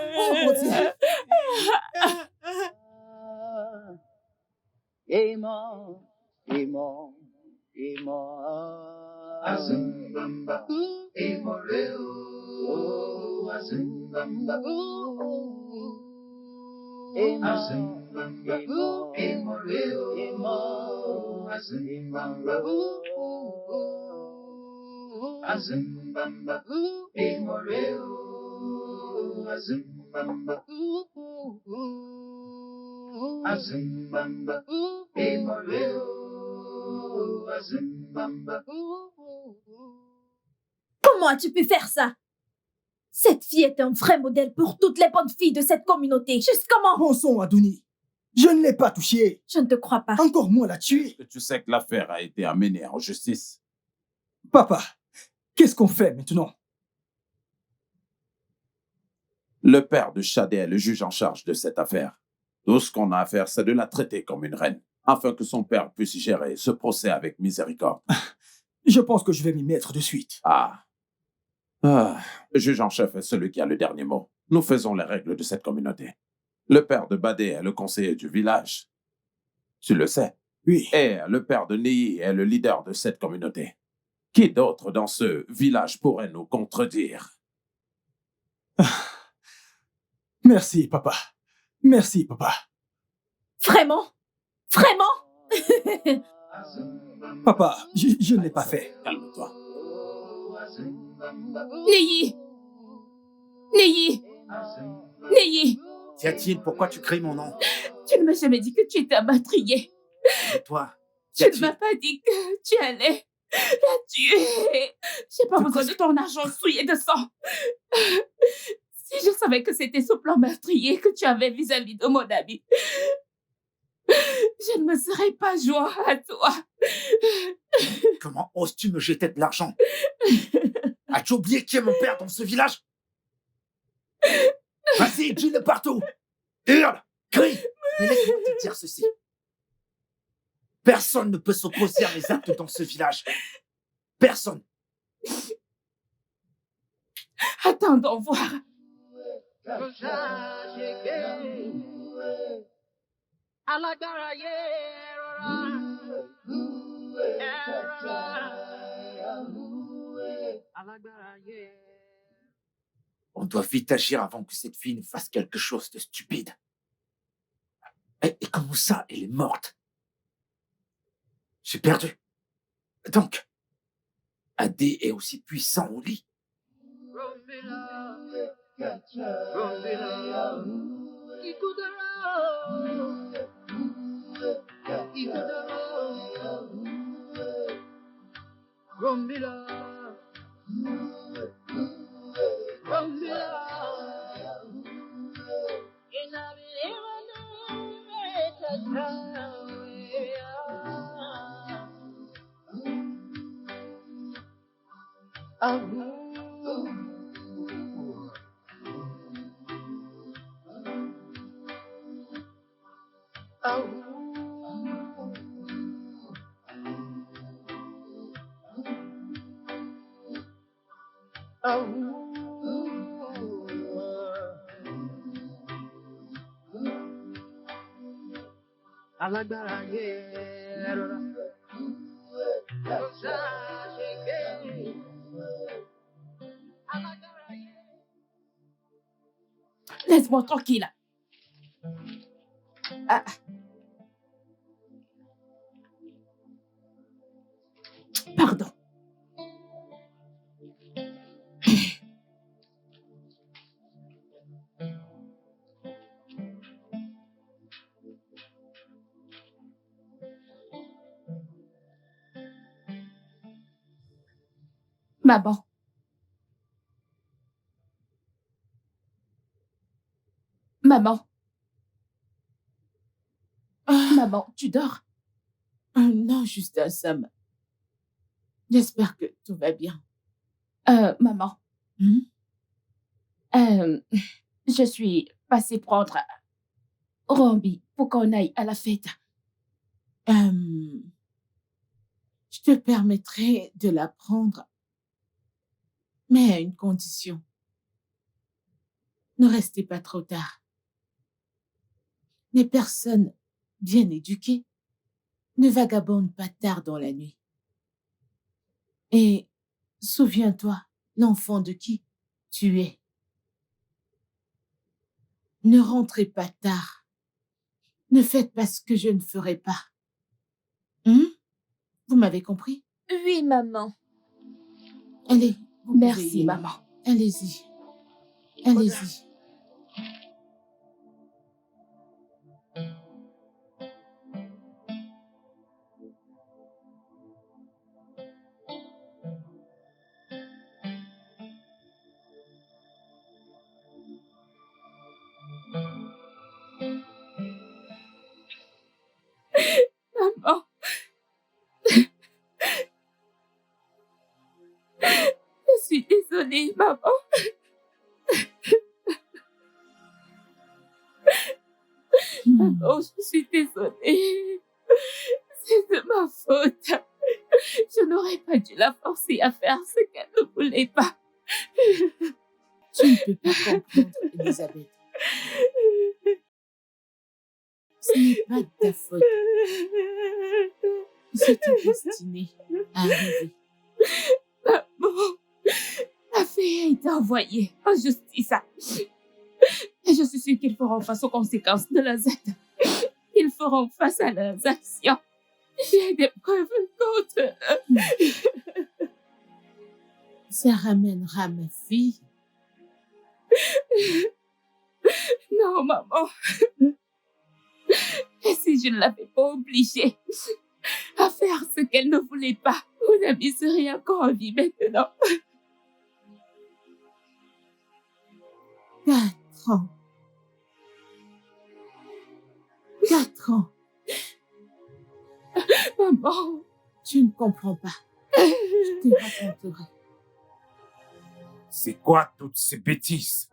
Oh mon Dieu. Azumbamba, Imoreu, Azumbamba, Azumbamba, Imoreu, Azumbamba, Azumbamba, Imoreo, Azumbamba, Azumbamba, Imoreo, Azumbamba. Comment as-tu pu faire ça? Cette fille est un vrai modèle pour toutes les bonnes filles de cette communauté. Juste comment? Bon sang, Adouni. Je ne l'ai pas touchée. Je ne te crois pas. Encore moins la tuer. Est-ce que tu sais que l'affaire a été amenée en justice? Papa, qu'est-ce qu'on fait maintenant? Le père de Shadé est le juge en charge de cette affaire. Tout ce qu'on a à faire, c'est de la traiter comme une reine, afin que son père puisse gérer ce procès avec miséricorde. Je pense que je vais m'y mettre de suite. Le juge en chef est celui qui a le dernier mot. Nous faisons les règles de cette communauté. Le père de Badé est le conseiller du village. Tu le sais. Oui. Et le père de Niyi est le leader de cette communauté. Qui d'autre dans ce village pourrait nous contredire? Merci, papa. Merci, papa. Vraiment? Vraiment? Papa, je ne l'ai pas fait. Calme-toi. Niyi! Niyi! Niyi! Qu'y a-t-il? Pourquoi tu cries mon nom? Tu ne m'as jamais dit que tu étais un meurtrier. Et toi? Tu ne m'as pas dit que tu allais la tuer. J'ai pas besoin de ton argent souillé de sang. Si je savais que c'était ce plan meurtrier que tu avais vis-à-vis de mon ami, je ne me serais pas joint à toi. Comment oses-tu me jeter de l'argent? As-tu oublié qui est mon père dans ce village? Vas-y, dis-le partout. Hurle, crie. Mais laisse-moi te dire ceci. Personne ne peut s'opposer à mes actes dans ce village. Personne. Attendons voir. On doit vite agir avant que cette fille ne fasse quelque chose de stupide. Et comment ça, elle est morte? J'ai perdu. Donc, Adé est aussi puissant au lit. Laisse-moi tranquille. Ah. Pardon. Maman. Maman. Maman, tu dors? Non, juste un Sam. J'espère que tout va bien. Maman. Je suis passée prendre Rambi pour qu'on aille à la fête. Je te permettrai de la prendre, mais à une condition. Ne restez pas trop tard. Les personnes bien éduquées ne vagabondent pas tard dans la nuit. Et souviens-toi, l'enfant de qui tu es. Ne rentrez pas tard. Ne faites pas ce que je ne ferai pas. Vous m'avez compris? Oui, maman. Allez, vous pouvez y Merci, aller. maman. Allez-y. Allez-y. Maman. Je suis désolée, maman. Maman, je suis désolée. C'est de ma faute. Je n'aurais pas dû la forcer à faire ce qu'elle ne voulait pas. Tu ne peux pas comprendre, Elisabeth. Ce n'est pas de ta faute. C'était destiné à arriver. Maman, la fille a été envoyée en justice. Et je suis sûre qu'ils feront face aux conséquences de leurs actes. Ils feront face à leurs actions. J'ai des preuves contre eux. Ça ramènera ma fille. Non, maman. Et si je ne l'avais pas obligée à faire ce qu'elle ne voulait pas, mon amie serait encore en vie maintenant. 4 ans. 4 ans. Maman. Tu ne comprends pas. Je te raconterai. C'est quoi toutes ces bêtises?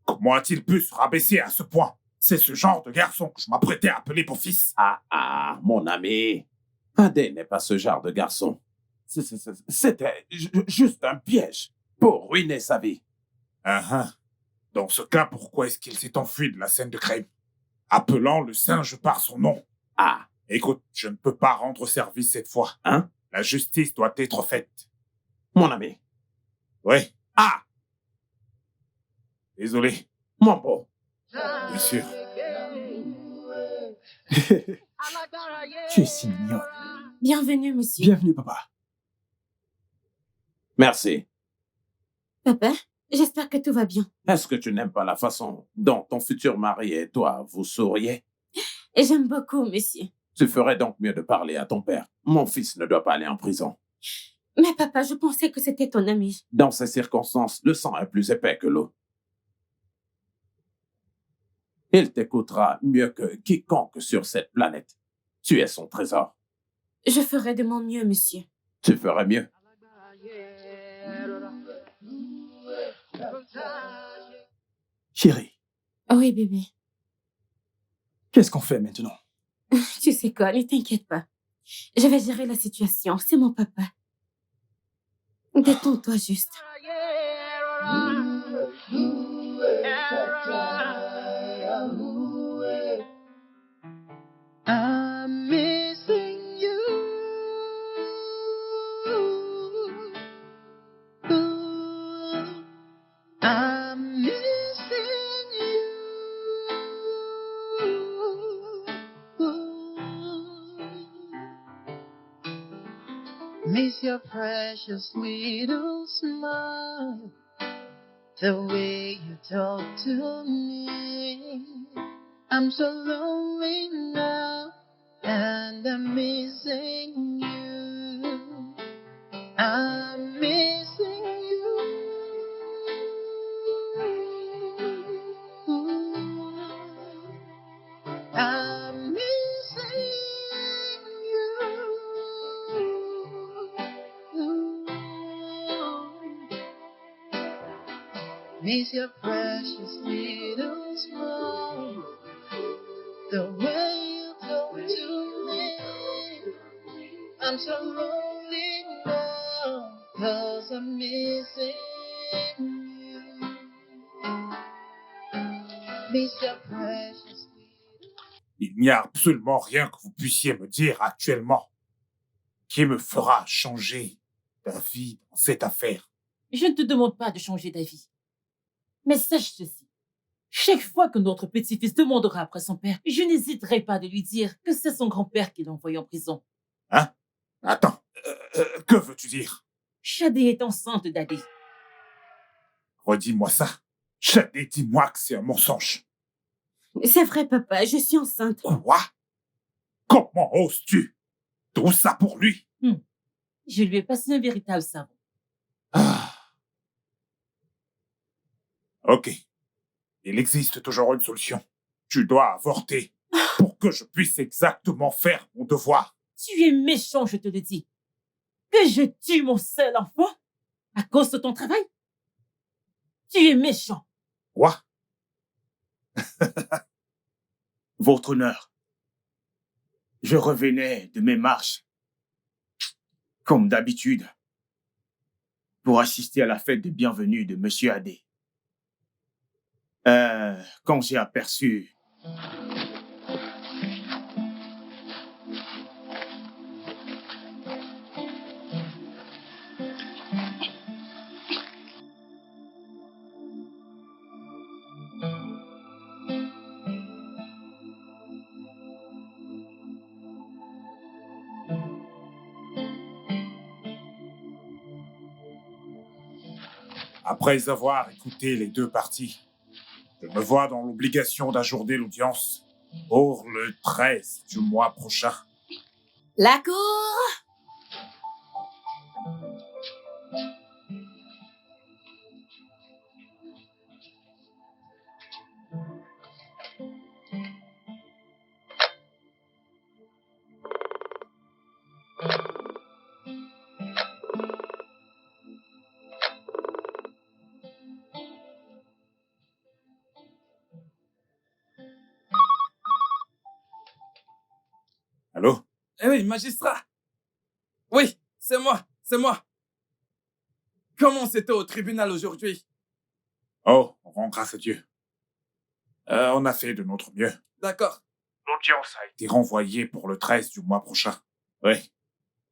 Comment a-t-il pu se rabaisser à ce point? C'est ce genre de garçon que je m'apprêtais à appeler beau-fils. Mon ami. Adé n'est pas ce genre de garçon. C'était juste un piège pour ruiner sa vie. Dans ce cas, pourquoi est-ce qu'il s'est enfui de la scène de crime, appelant le singe par son nom? Écoute, je ne peux pas rendre service cette fois. La justice doit être faite. Mon ami. Oui. Désolé. Mon beau. Bien sûr. Tu es si mignonne. Bienvenue, monsieur. Bienvenue, papa. Merci. Papa, j'espère que tout va bien. Est-ce que tu n'aimes pas la façon dont ton futur mari et toi vous souriez? Et j'aime beaucoup, monsieur. Tu ferais donc mieux de parler à ton père. Mon fils ne doit pas aller en prison. Mais papa, je pensais que c'était ton ami. Dans ces circonstances, le sang est plus épais que l'eau. Il t'écoutera mieux que quiconque sur cette planète. Tu es son trésor. Je ferai de mon mieux, monsieur. Tu ferais mieux. Chérie, Oui, bébé. qu'est-ce qu'on fait maintenant? Tu sais quoi, ne t'inquiète pas. Je vais gérer la situation. C'est mon papa. Détends-toi juste. I'm missing you. I'm missing you. Miss your precious little smile, the way you talk to me. I'm so lonely now, and I'm missing you. I'm missing you. I'm missing you. Miss your precious little smile, the way you talk to me. I'm so lonely now, 'cause I'm missing you. Miss your precious. Il n'y a absolument rien que vous puissiez me dire actuellement qui me fera changer d'avis dans cette affaire. Je ne te demande pas de changer d'avis. Mais sache ceci. Chaque fois que notre petit-fils demandera après son père, je n'hésiterai pas de lui dire que c'est son grand-père qui l'a envoyé en prison. Attends, que veux-tu dire? Shadé est enceinte d'Adé. Redis-moi ça. Shadé, dis-moi que c'est un mensonge. C'est vrai, papa, je suis enceinte. Quoi? Comment oses-tu? Tout ça pour lui? Je lui ai passé un véritable savon. Ok. Il existe toujours une solution. Tu dois avorter pour que je puisse exactement faire mon devoir. Tu es méchant, je te le dis. Que je tue mon seul enfant à cause de ton travail? Tu es méchant. Quoi? Votre honneur, je revenais de mes marches, comme d'habitude, pour assister à la fête de bienvenue de Monsieur Adé. Quand j'ai aperçu Après avoir écouté les deux parties, je me vois dans l'obligation d'ajourner l'audience pour le 13 du mois prochain. La cour! Allô? Eh oui, magistrat. Oui, c'est moi. Comment c'était au tribunal aujourd'hui? Oh, on rend grâce à Dieu. On a fait de notre mieux. D'accord. L'audience a été renvoyée pour le 13 du mois prochain. Oui.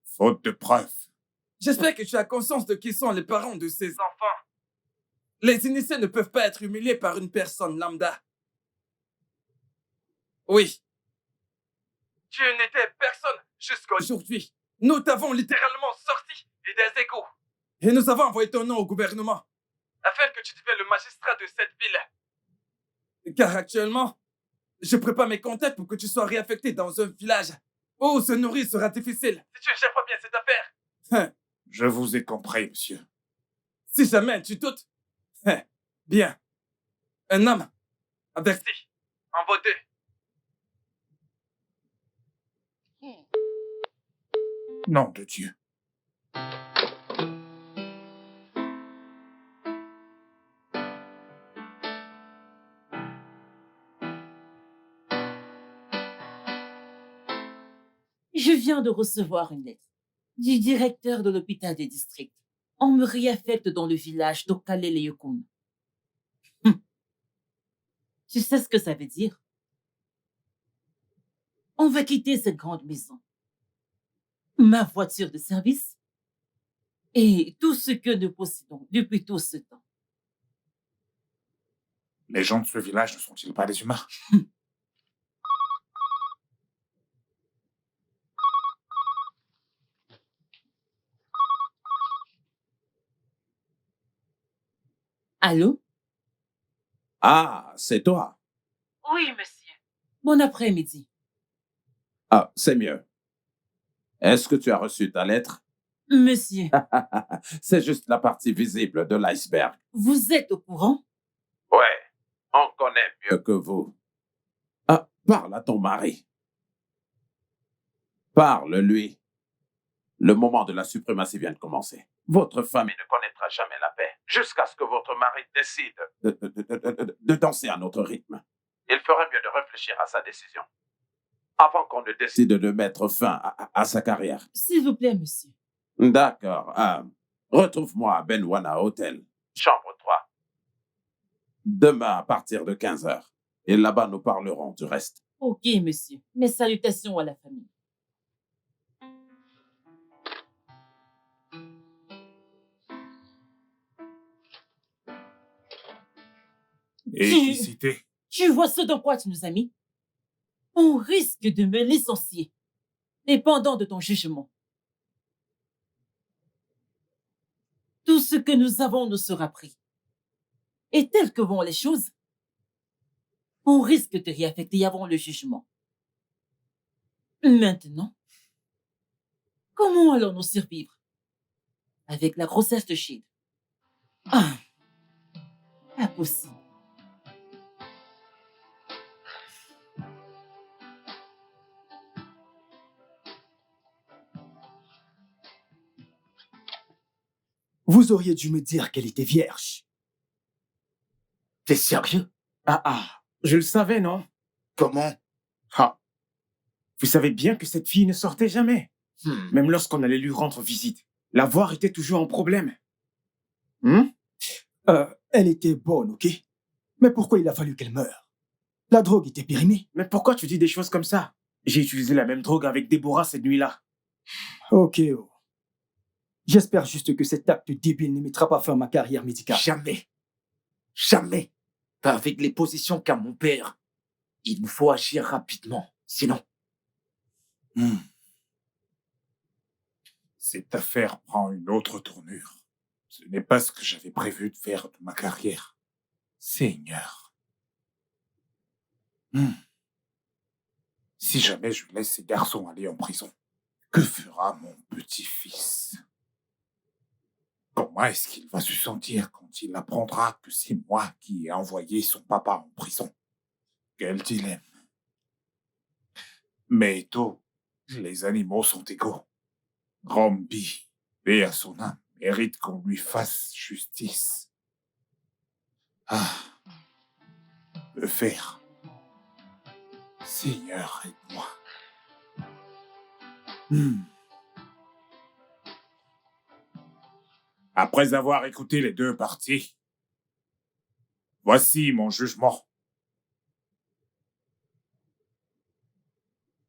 Faute de preuves. J'espère que tu as conscience de qui sont les parents de ces enfants. Les initiés ne peuvent pas être humiliés par une personne lambda. Oui. Tu n'étais personne jusqu'à aujourd'hui. Nous t'avons littéralement sorti des égouts. Et nous avons envoyé ton nom au gouvernement afin que tu deviennes le magistrat de cette ville. Car actuellement, je prépare mes contacts pour que tu sois réaffecté dans un village où se nourrir sera difficile. Si tu ne gères pas bien cette affaire. Je vous ai compris, monsieur. Si jamais tu doutes, bien. Un homme averti en vaut deux. Nom de Dieu. Je viens de recevoir une lettre du directeur de l'hôpital des districts. On me réaffecte dans le village d'Okaleleyokun. Tu sais ce que ça veut dire? On va quitter cette grande maison, ma voiture de service et tout ce que nous possédons depuis tout ce temps. Les gens de ce village ne sont-ils pas des humains? Allô? Ah, c'est toi. Oui, monsieur. Bon après-midi. Ah, c'est mieux. Est-ce que tu as reçu ta lettre? Monsieur. C'est juste la partie visible de l'iceberg. Vous êtes au courant? Ouais, on connaît mieux que vous. Ah, parle à ton mari. Parle-lui. Le moment de la suprématie vient de commencer. Votre famille ne connaîtra jamais la paix jusqu'à ce que votre mari décide de danser à notre rythme. Il ferait mieux de réfléchir à sa décision avant qu'on ne décide de mettre fin à sa carrière. S'il vous plaît, monsieur. D'accord. Retrouve-moi à Benwana Hotel, chambre 3. Demain à partir de 15h. Et là-bas, nous parlerons du reste. Ok, monsieur. Mes salutations à la famille. Équicité. Tu vois ce dans quoi tu nous as mis? On risque de me licencier, dépendant de ton jugement. ce que nous avons nous sera pris. Et tel que vont les choses, on risque de réaffecter avant le jugement. Maintenant, comment allons-nous survivre avec la grossesse de Shield? Ah, impossible. Vous auriez dû me dire qu'elle était vierge. T'es sérieux? Je le savais, non? Comment? Ah, vous savez bien que cette fille ne sortait jamais. Même lorsqu'on allait lui rendre visite. La voir était toujours un problème. Elle était bonne, ok? Mais pourquoi il a fallu qu'elle meure? La drogue était périmée. Mais pourquoi tu dis des choses comme ça? J'ai utilisé la même drogue avec Déborah cette nuit-là. Ok. J'espère juste que cet acte débile ne mettra pas fin à ma carrière médicale. Jamais. Jamais. Pas avec les positions qu'a mon père. Il nous faut agir rapidement. Sinon... Cette affaire prend une autre tournure. Ce n'est pas ce que j'avais prévu de faire de ma carrière. Seigneur. Si jamais je laisse ces garçons aller en prison, que fera mon petit-fils? Comment est-ce qu'il va se sentir quand il apprendra que c'est moi qui ai envoyé son papa en prison? Quel dilemme. Mais tôt, les animaux sont égaux. Rombi, paix à son âme, mérite qu'on lui fasse justice. Que faire? Seigneur, aide-moi. Après avoir écouté les deux parties, voici mon jugement.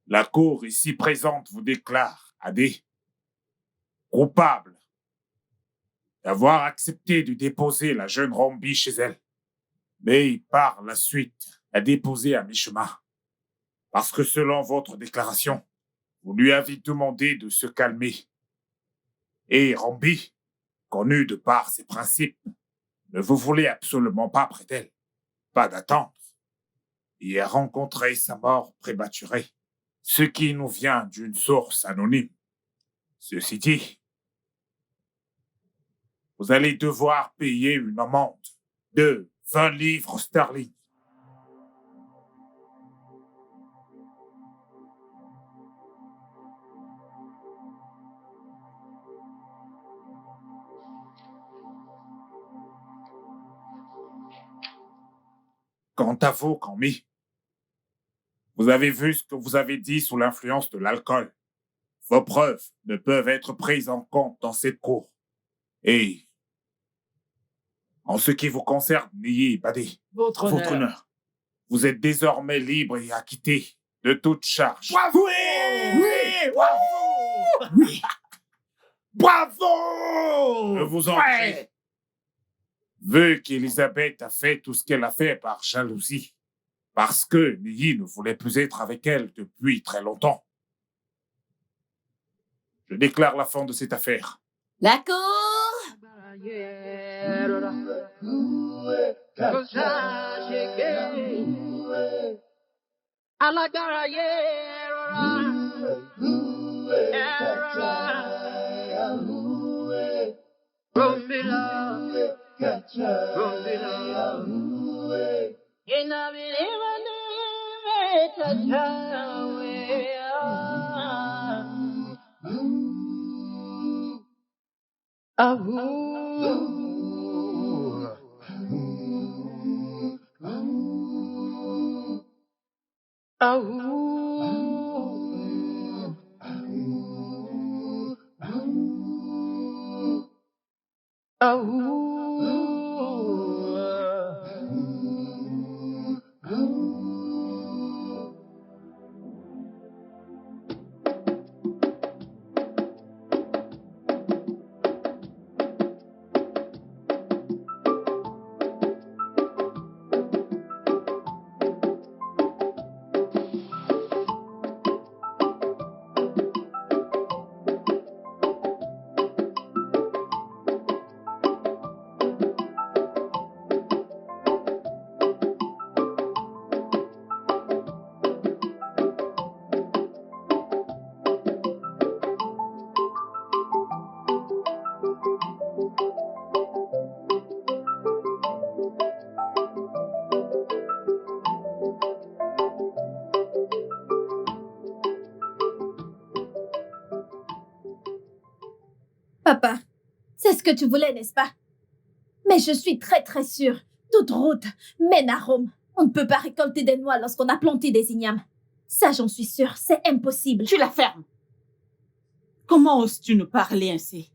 La cour ici présente vous déclare, Adé, coupable d'avoir accepté de déposer la jeune Rombi chez elle, mais par la suite la déposer à mi-chemin. Parce que selon votre déclaration, vous lui avez demandé de se calmer. Et Rombi, connue de par ses principes, ne vous voulez absolument pas près d'elle, pas d'attendre, et a rencontré sa mort prématurée, ce qui nous vient d'une source anonyme. Ceci dit, vous allez devoir payer une amende de 20 livres sterling. Quant à vous, Camille, vous avez vu ce que vous avez dit sous l'influence de l'alcool. Vos preuves ne peuvent être prises en compte dans cette cour. Et en ce qui vous concerne, Niyi Badé, Votre honneur. Vous êtes désormais libre et acquitté de toute charge. Bravo! Oui! Bravo! Oui! Bravo! Je vous en prie. Vu qu'Elisabeth a fait tout ce qu'elle a fait par jalousie, parce que Niyi ne voulait plus être avec elle depuis très longtemps, je déclare la fin de cette affaire. La cour! Papa, c'est ce que tu voulais, n'est-ce pas? Mais je suis très très sûre, toute route mène à Rome. On ne peut pas récolter des noix lorsqu'on a planté des ignames. Ça, j'en suis sûre, c'est impossible. Tu la fermes. Comment oses-tu nous parler ainsi?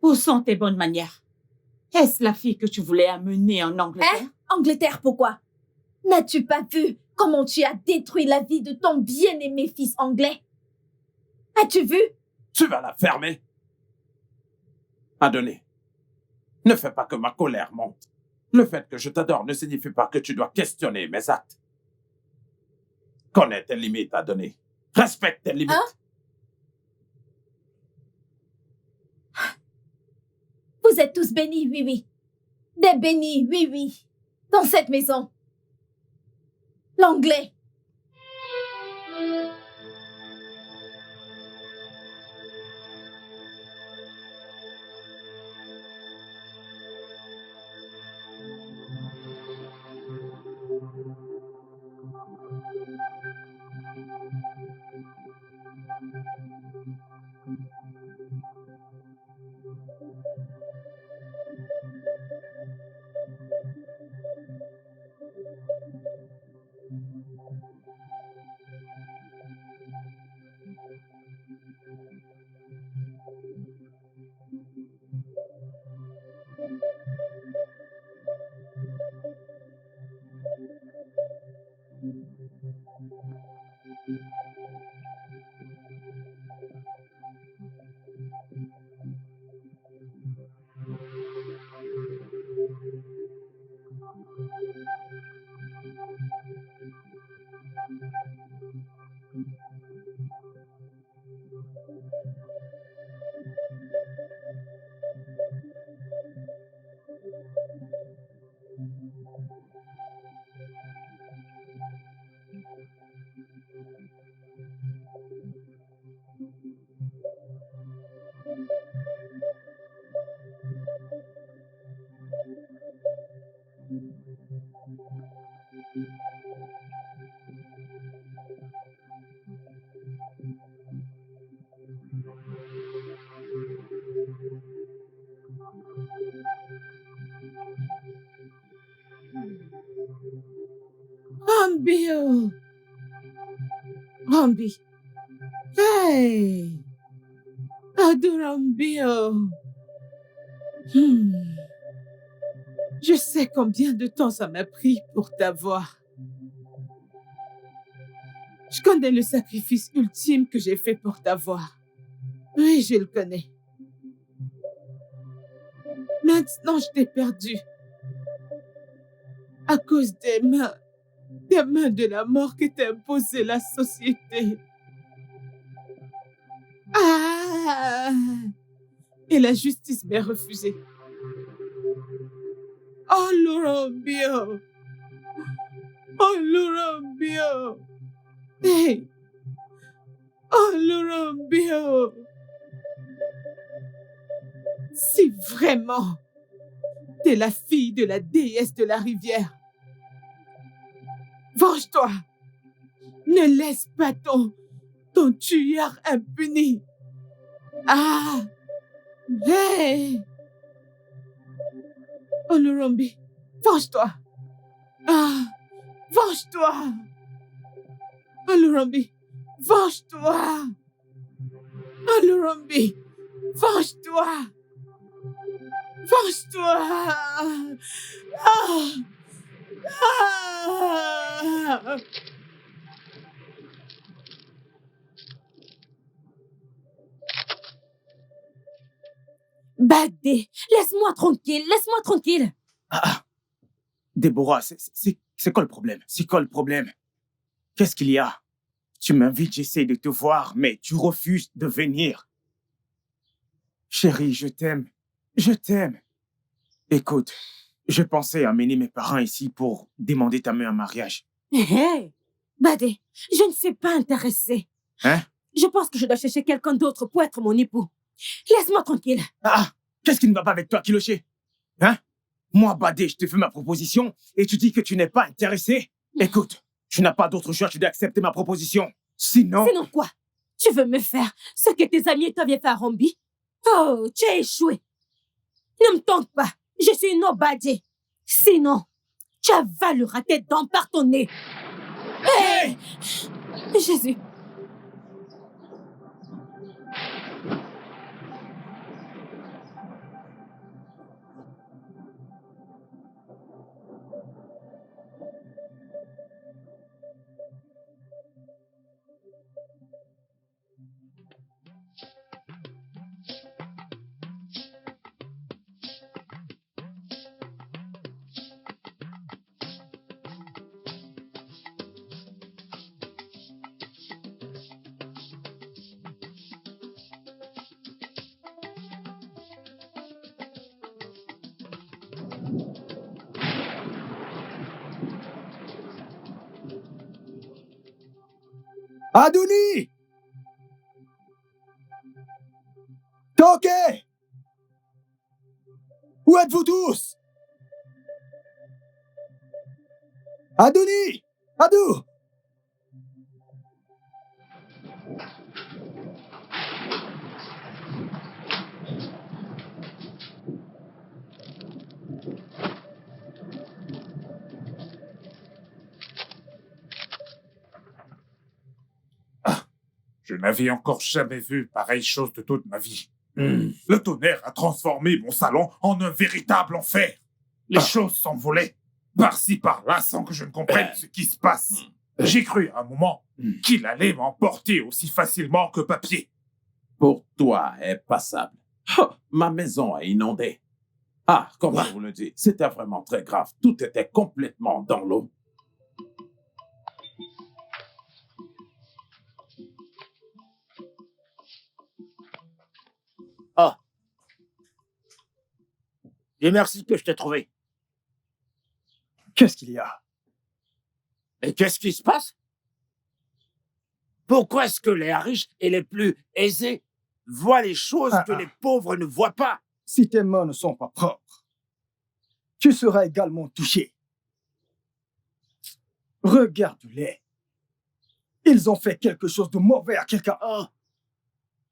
Où sont tes bonnes manières? Est-ce la fille que tu voulais amener en Angleterre? Hein? Angleterre, pourquoi? N'as-tu pas vu comment tu as détruit la vie de ton bien-aimé fils anglais? As-tu vu? Tu vas la fermer. Adoné, ne fais pas que ma colère monte. Le fait que je t'adore ne signifie pas que tu dois questionner mes actes. Connais tes limites, Adoné. Respecte tes limites. Hein? Vous êtes tous bénis, oui, oui. Des bénis, oui, oui. Dans cette maison. L'anglais. Rombio! Rombi! Hey! Adorambio! Je sais combien de temps ça m'a pris pour t'avoir. Je connais le sacrifice ultime que j'ai fait pour t'avoir. Oui, je le connais. Maintenant, je t'ai perdu. À cause des mains de la mort que t'a imposé la société. Ah! Et la justice m'est refusée. Oh, Lurambio! Oh, Lurambio! Hey! Oh, Lurambio! Si vraiment t'es la fille de la déesse de la rivière, venge-toi! Ne laisse pas ton tueur impuni! Ah! Hey! Oh, Lurambi, venge-toi! Ah! Venge-toi! Oh, Lurambi, venge-toi! Oh, Lurambi, venge-toi! Venge-toi! Ah! Ah! Badé, laisse-moi tranquille, laisse-moi tranquille. Déborah, c'est quoi le problème? C'est quoi le problème? Qu'est-ce qu'il y a? Tu m'invites, j'essaie de te voir, mais tu refuses de venir. Chérie, je t'aime. Je t'aime. Écoute, je pensais amener mes parents ici pour demander ta main en mariage. Hé, Badé, je ne suis pas intéressée. Hein? Je pense que je dois chercher quelqu'un d'autre pour être mon époux. Laisse-moi tranquille. Qu'est-ce qui ne va pas avec toi, Kiloché? Hein? Moi, Badé, je te fais ma proposition et tu dis que tu n'es pas intéressé? Écoute, tu n'as pas d'autre choix, tu dois accepter ma proposition. Sinon... Sinon quoi? Tu veux me faire ce que tes amis t'avaient fait à Rombi? Oh, tu as échoué. Ne me tente pas. Je suis nobody. Sinon, tu avaleras tes dents par ton nez. Hey! Jésus. Adouni! Toké! Où êtes-vous tous? Adouni! Adou! Je n'avais encore jamais vu pareille chose de toute ma vie. Le tonnerre a transformé mon salon en un véritable enfer. Les choses s'envolaient, par-ci par-là, sans que je ne comprenne ce qui se passe. J'ai cru à un moment qu'il allait m'emporter aussi facilement que papier. Pour toi, est passable. Oh, ma maison a inondé. Ah, comme je vous le dis, c'était vraiment très grave. Tout était complètement dans l'eau. Oh. Et merci que je t'ai trouvé. Qu'est-ce qu'il y a? Et qu'est-ce qui se passe? Pourquoi est-ce que les riches et les plus aisés voient les choses que les pauvres ne voient pas? Si tes mains ne sont pas propres, tu seras également touché. Regarde-les. Ils ont fait quelque chose de mauvais à quelqu'un. Oh.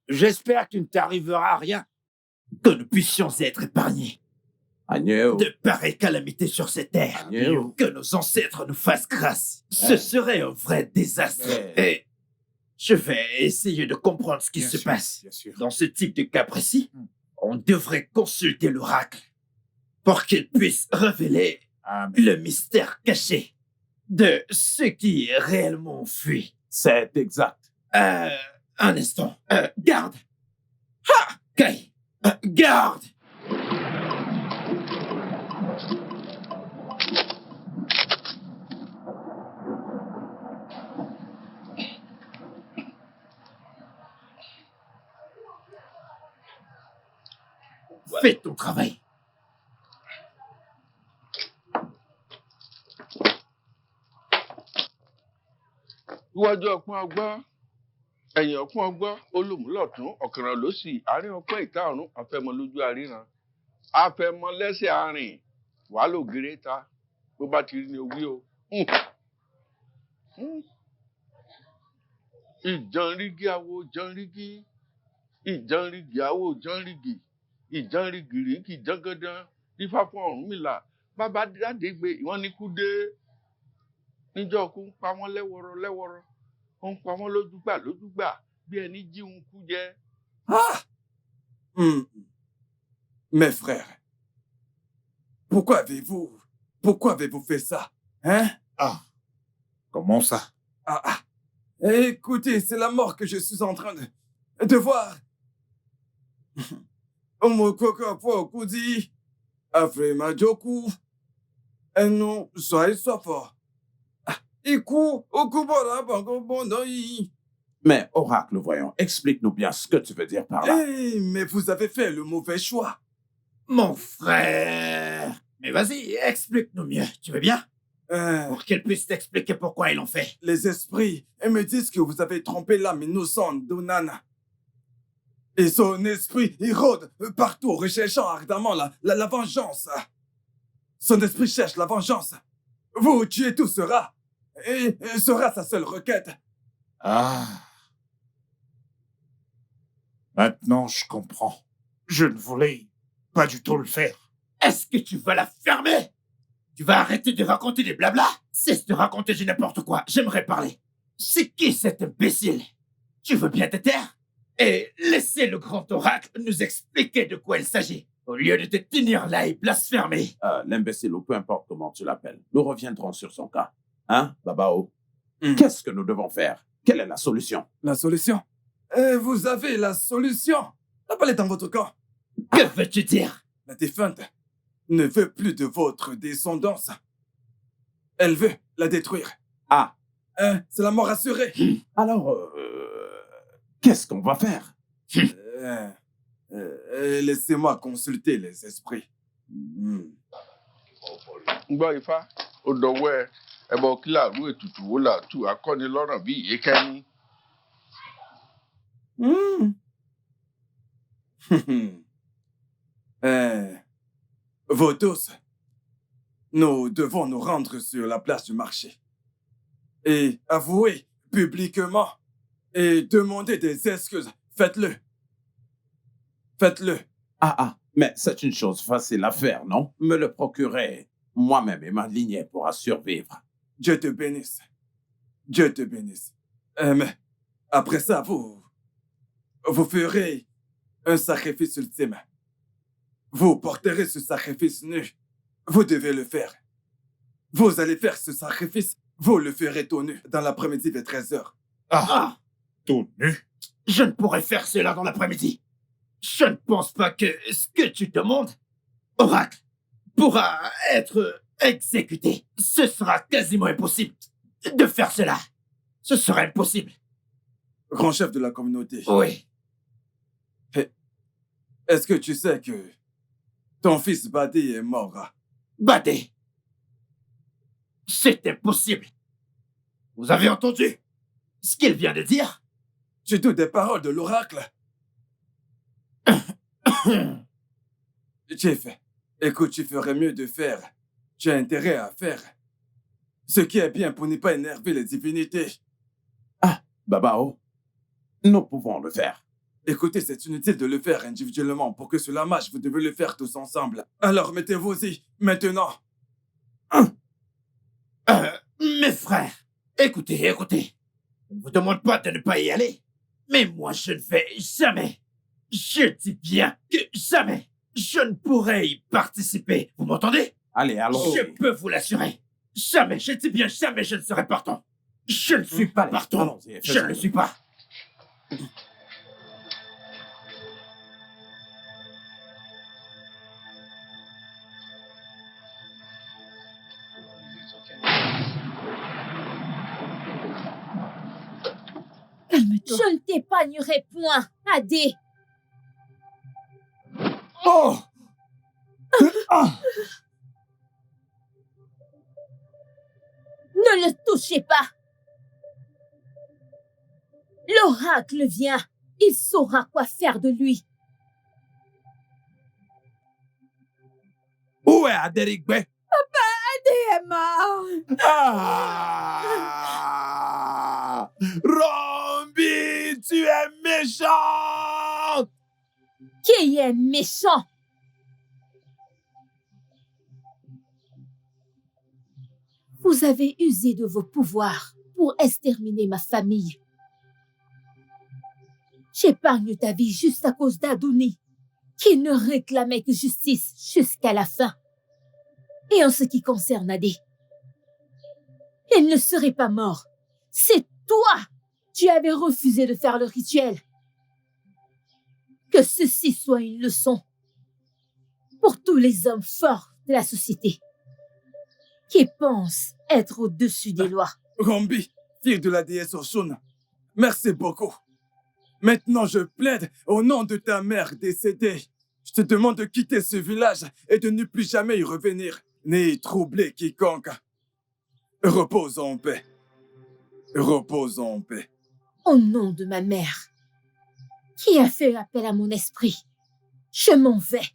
J'espère qu'il ne t'arrivera rien. Que nous puissions être épargnés. Agneau. De pareilles calamités sur cette terre. Agneau. Que nos ancêtres nous fassent grâce. Ce serait un vrai désastre. Et je vais essayer de comprendre ce qui se passe. Dans ce type de cas précis, on devrait consulter l'oracle pour qu'il puisse révéler le mystère caché de ce qui est réellement fui. C'est exact. Un instant. Garde. Ha! Kai. Garde. Fais ton travail. Iwájú ọpọ́n ọgbọ́n, ẹ̀yìn ọpọ́n ọgbọ́n, olùmúlọ̀tún, ọ̀kànràn lósì, àárín ọpọ́n ìta ọ̀run, afẹ́mọ lójú àríran. Afẹ́mọ lẹ́sẹ̀ àárín, wàá lò gèrè ta, bó bá ti rí ni owí o. Ìjànrígí awo jànrígí, ìjànrígí awo jànrígí, ìjànrígìrì kì í jàngàndàn, dífá fún Ọ̀rúnmìlà, bàbá dáde gbé ìwọ́n ní kú dé. Níjọ́ kú ń pa wọ́n lẹ́wọ̀rọ̀ lẹ́wọ̀rọ̀, ó ń pa wọ́n lójúgbà bí ẹni jí ń kú jẹ. Mes frères, pourquoi avez-vous fait ça? Hein? Comment ça? Écoutez, c'est la mort que je suis en train de voir. Omokoko Pokudi, Afrima Joku, et non, soyez fort. Mais, oracle, voyons, explique-nous bien ce que tu veux dire par là. Mais vous avez fait le mauvais choix. Mon frère. Mais vas-y, explique-nous mieux, tu veux bien? Pour qu'elle puisse t'expliquer pourquoi ils l'ont fait. Les esprits, ils me disent que vous avez trompé l'âme innocente d'Onana. Et son esprit, il rôde partout, recherchant ardemment la vengeance. Son esprit cherche la vengeance. Vous tuez tout sera. Et sera sa seule requête. Maintenant, je comprends. Je ne voulais pas du tout le faire. Est-ce que tu vas la fermer? Tu vas arrêter de raconter des blablas? Cesse de raconter du n'importe quoi. J'aimerais parler. C'est qui cet imbécile? Tu veux bien te taire? Et laisser le grand oracle nous expliquer de quoi il s'agit, au lieu de te tenir là et blasphémer. L'imbécile, ou peu importe comment tu l'appelles, nous reviendrons sur son cas. Hein, Babao? Qu'est-ce que nous devons faire? Quelle est la solution? La solution? Vous avez la solution. La balle est dans votre camp. Que veux-tu dire? La défunte ne veut plus de votre descendance. Elle veut la détruire. Ah. C'est la mort assurée. Alors, qu'est-ce qu'on va faire? Laissez-moi consulter les esprits. Gbọ́ Ifá, ó dọwọ́ ẹ. Ẹbọ kí làrú ètùtù wo làtú akọ́nilọ́rọ̀ bí ìyékẹ́ni. Vous tous, nous devons nous rendre sur la place du marché et avouer publiquement et demander des excuses. Faites-le. Faites-le. Mais c'est une chose facile à faire, non? Me le procurer moi-même et ma lignée pourra survivre. Dieu te bénisse. Dieu te bénisse. Mais après ça, vous ferez un sacrifice ultime. Vous porterez ce sacrifice nu. Vous devez le faire. Vous allez faire ce sacrifice. Vous le ferez tout nu dans l'après-midi vers 13h. Tout nu? Je ne pourrais faire cela dans l'après-midi. Je ne pense pas que ce que tu demandes, oracle, pourra être exécuté. Ce sera quasiment impossible de faire cela. Ce sera impossible. Grand chef de la communauté. Oui. Est-ce que tu sais que ton fils Badé est mort? Badé? C'est impossible. Vous avez entendu ce qu'il vient de dire? Tu doutes des paroles de l'oracle? Chief, écoute, tu ferais mieux de faire. Tu as intérêt à faire ce qui est bien pour ne pas énerver les divinités. Babao, nous pouvons le faire. Écoutez, c'est inutile de le faire individuellement. Pour que cela marche, vous devez le faire tous ensemble. Alors mettez-vous-y, maintenant. Mes frères, écoutez. Je ne vous demande pas de ne pas y aller. Mais moi, je ne vais jamais. Je dis bien que jamais. Je ne pourrai y participer. Vous m'entendez? Allez, allons. Je peux vous l'assurer. Jamais, je dis bien jamais je ne serai partant. Je ne suis pas partant. Je ne le suis pas. Calme-toi. Je ne t'épargnerai point, Adé. Oh! Ne le touchez pas. L'oracle vient. Il saura quoi faire de lui. Où est Adérigbe? Papa, Adé est mort. Rombi, tu es méchante! Qui est méchant? Vous avez usé de vos pouvoirs pour exterminer ma famille. J'épargne ta vie juste à cause d'Adouni, qui ne réclamait que justice jusqu'à la fin. Et en ce qui concerne Adé, il ne serait pas mort. C'est toi qui avais refusé de faire le rituel. Que ceci soit une leçon pour tous les hommes forts de la société qui pensent être au-dessus des lois. Rombi, fille de la déesse Oshun, merci beaucoup. Maintenant, je plaide au nom de ta mère décédée. Je te demande de quitter ce village et de ne plus jamais y revenir, ni troubler quiconque. Repose en paix. Repose en paix. Au nom de ma mère, qui a fait appel à mon esprit, je m'en vais.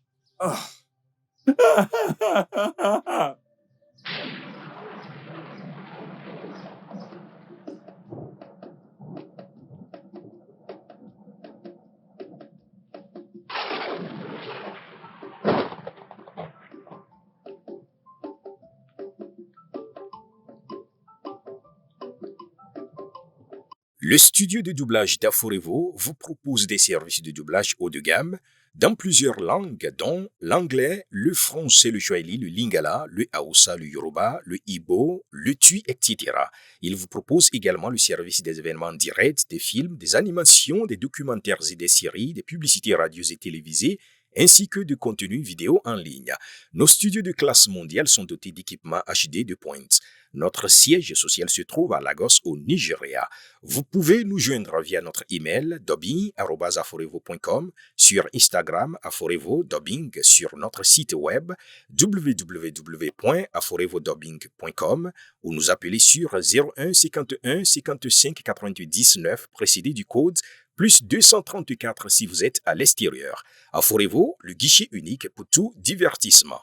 Le studio de doublage d'Aforevo vous propose des services de doublage haut de gamme dans plusieurs langues, dont l'anglais, le français, le swahili, le lingala, le hausa, le yoruba, le igbo, le tui, etc. Il vous propose également le service des événements directs, des films, des animations, des documentaires et des séries, des publicités radio et télévisées, ainsi que de contenus vidéo en ligne. Nos studios de classe mondiale sont dotés d'équipements HD de pointe. Notre siège social se trouve à Lagos, au Nigeria. Vous pouvez nous joindre via notre email dubbing@aforevo.com, sur Instagram Aforevo Dubbing, sur notre site web www.aforevodubbing.com ou nous appeler sur 01 51 55 88 19 précédé du code plus 234 si vous êtes à l'extérieur. Aforevo, le guichet unique pour tout divertissement.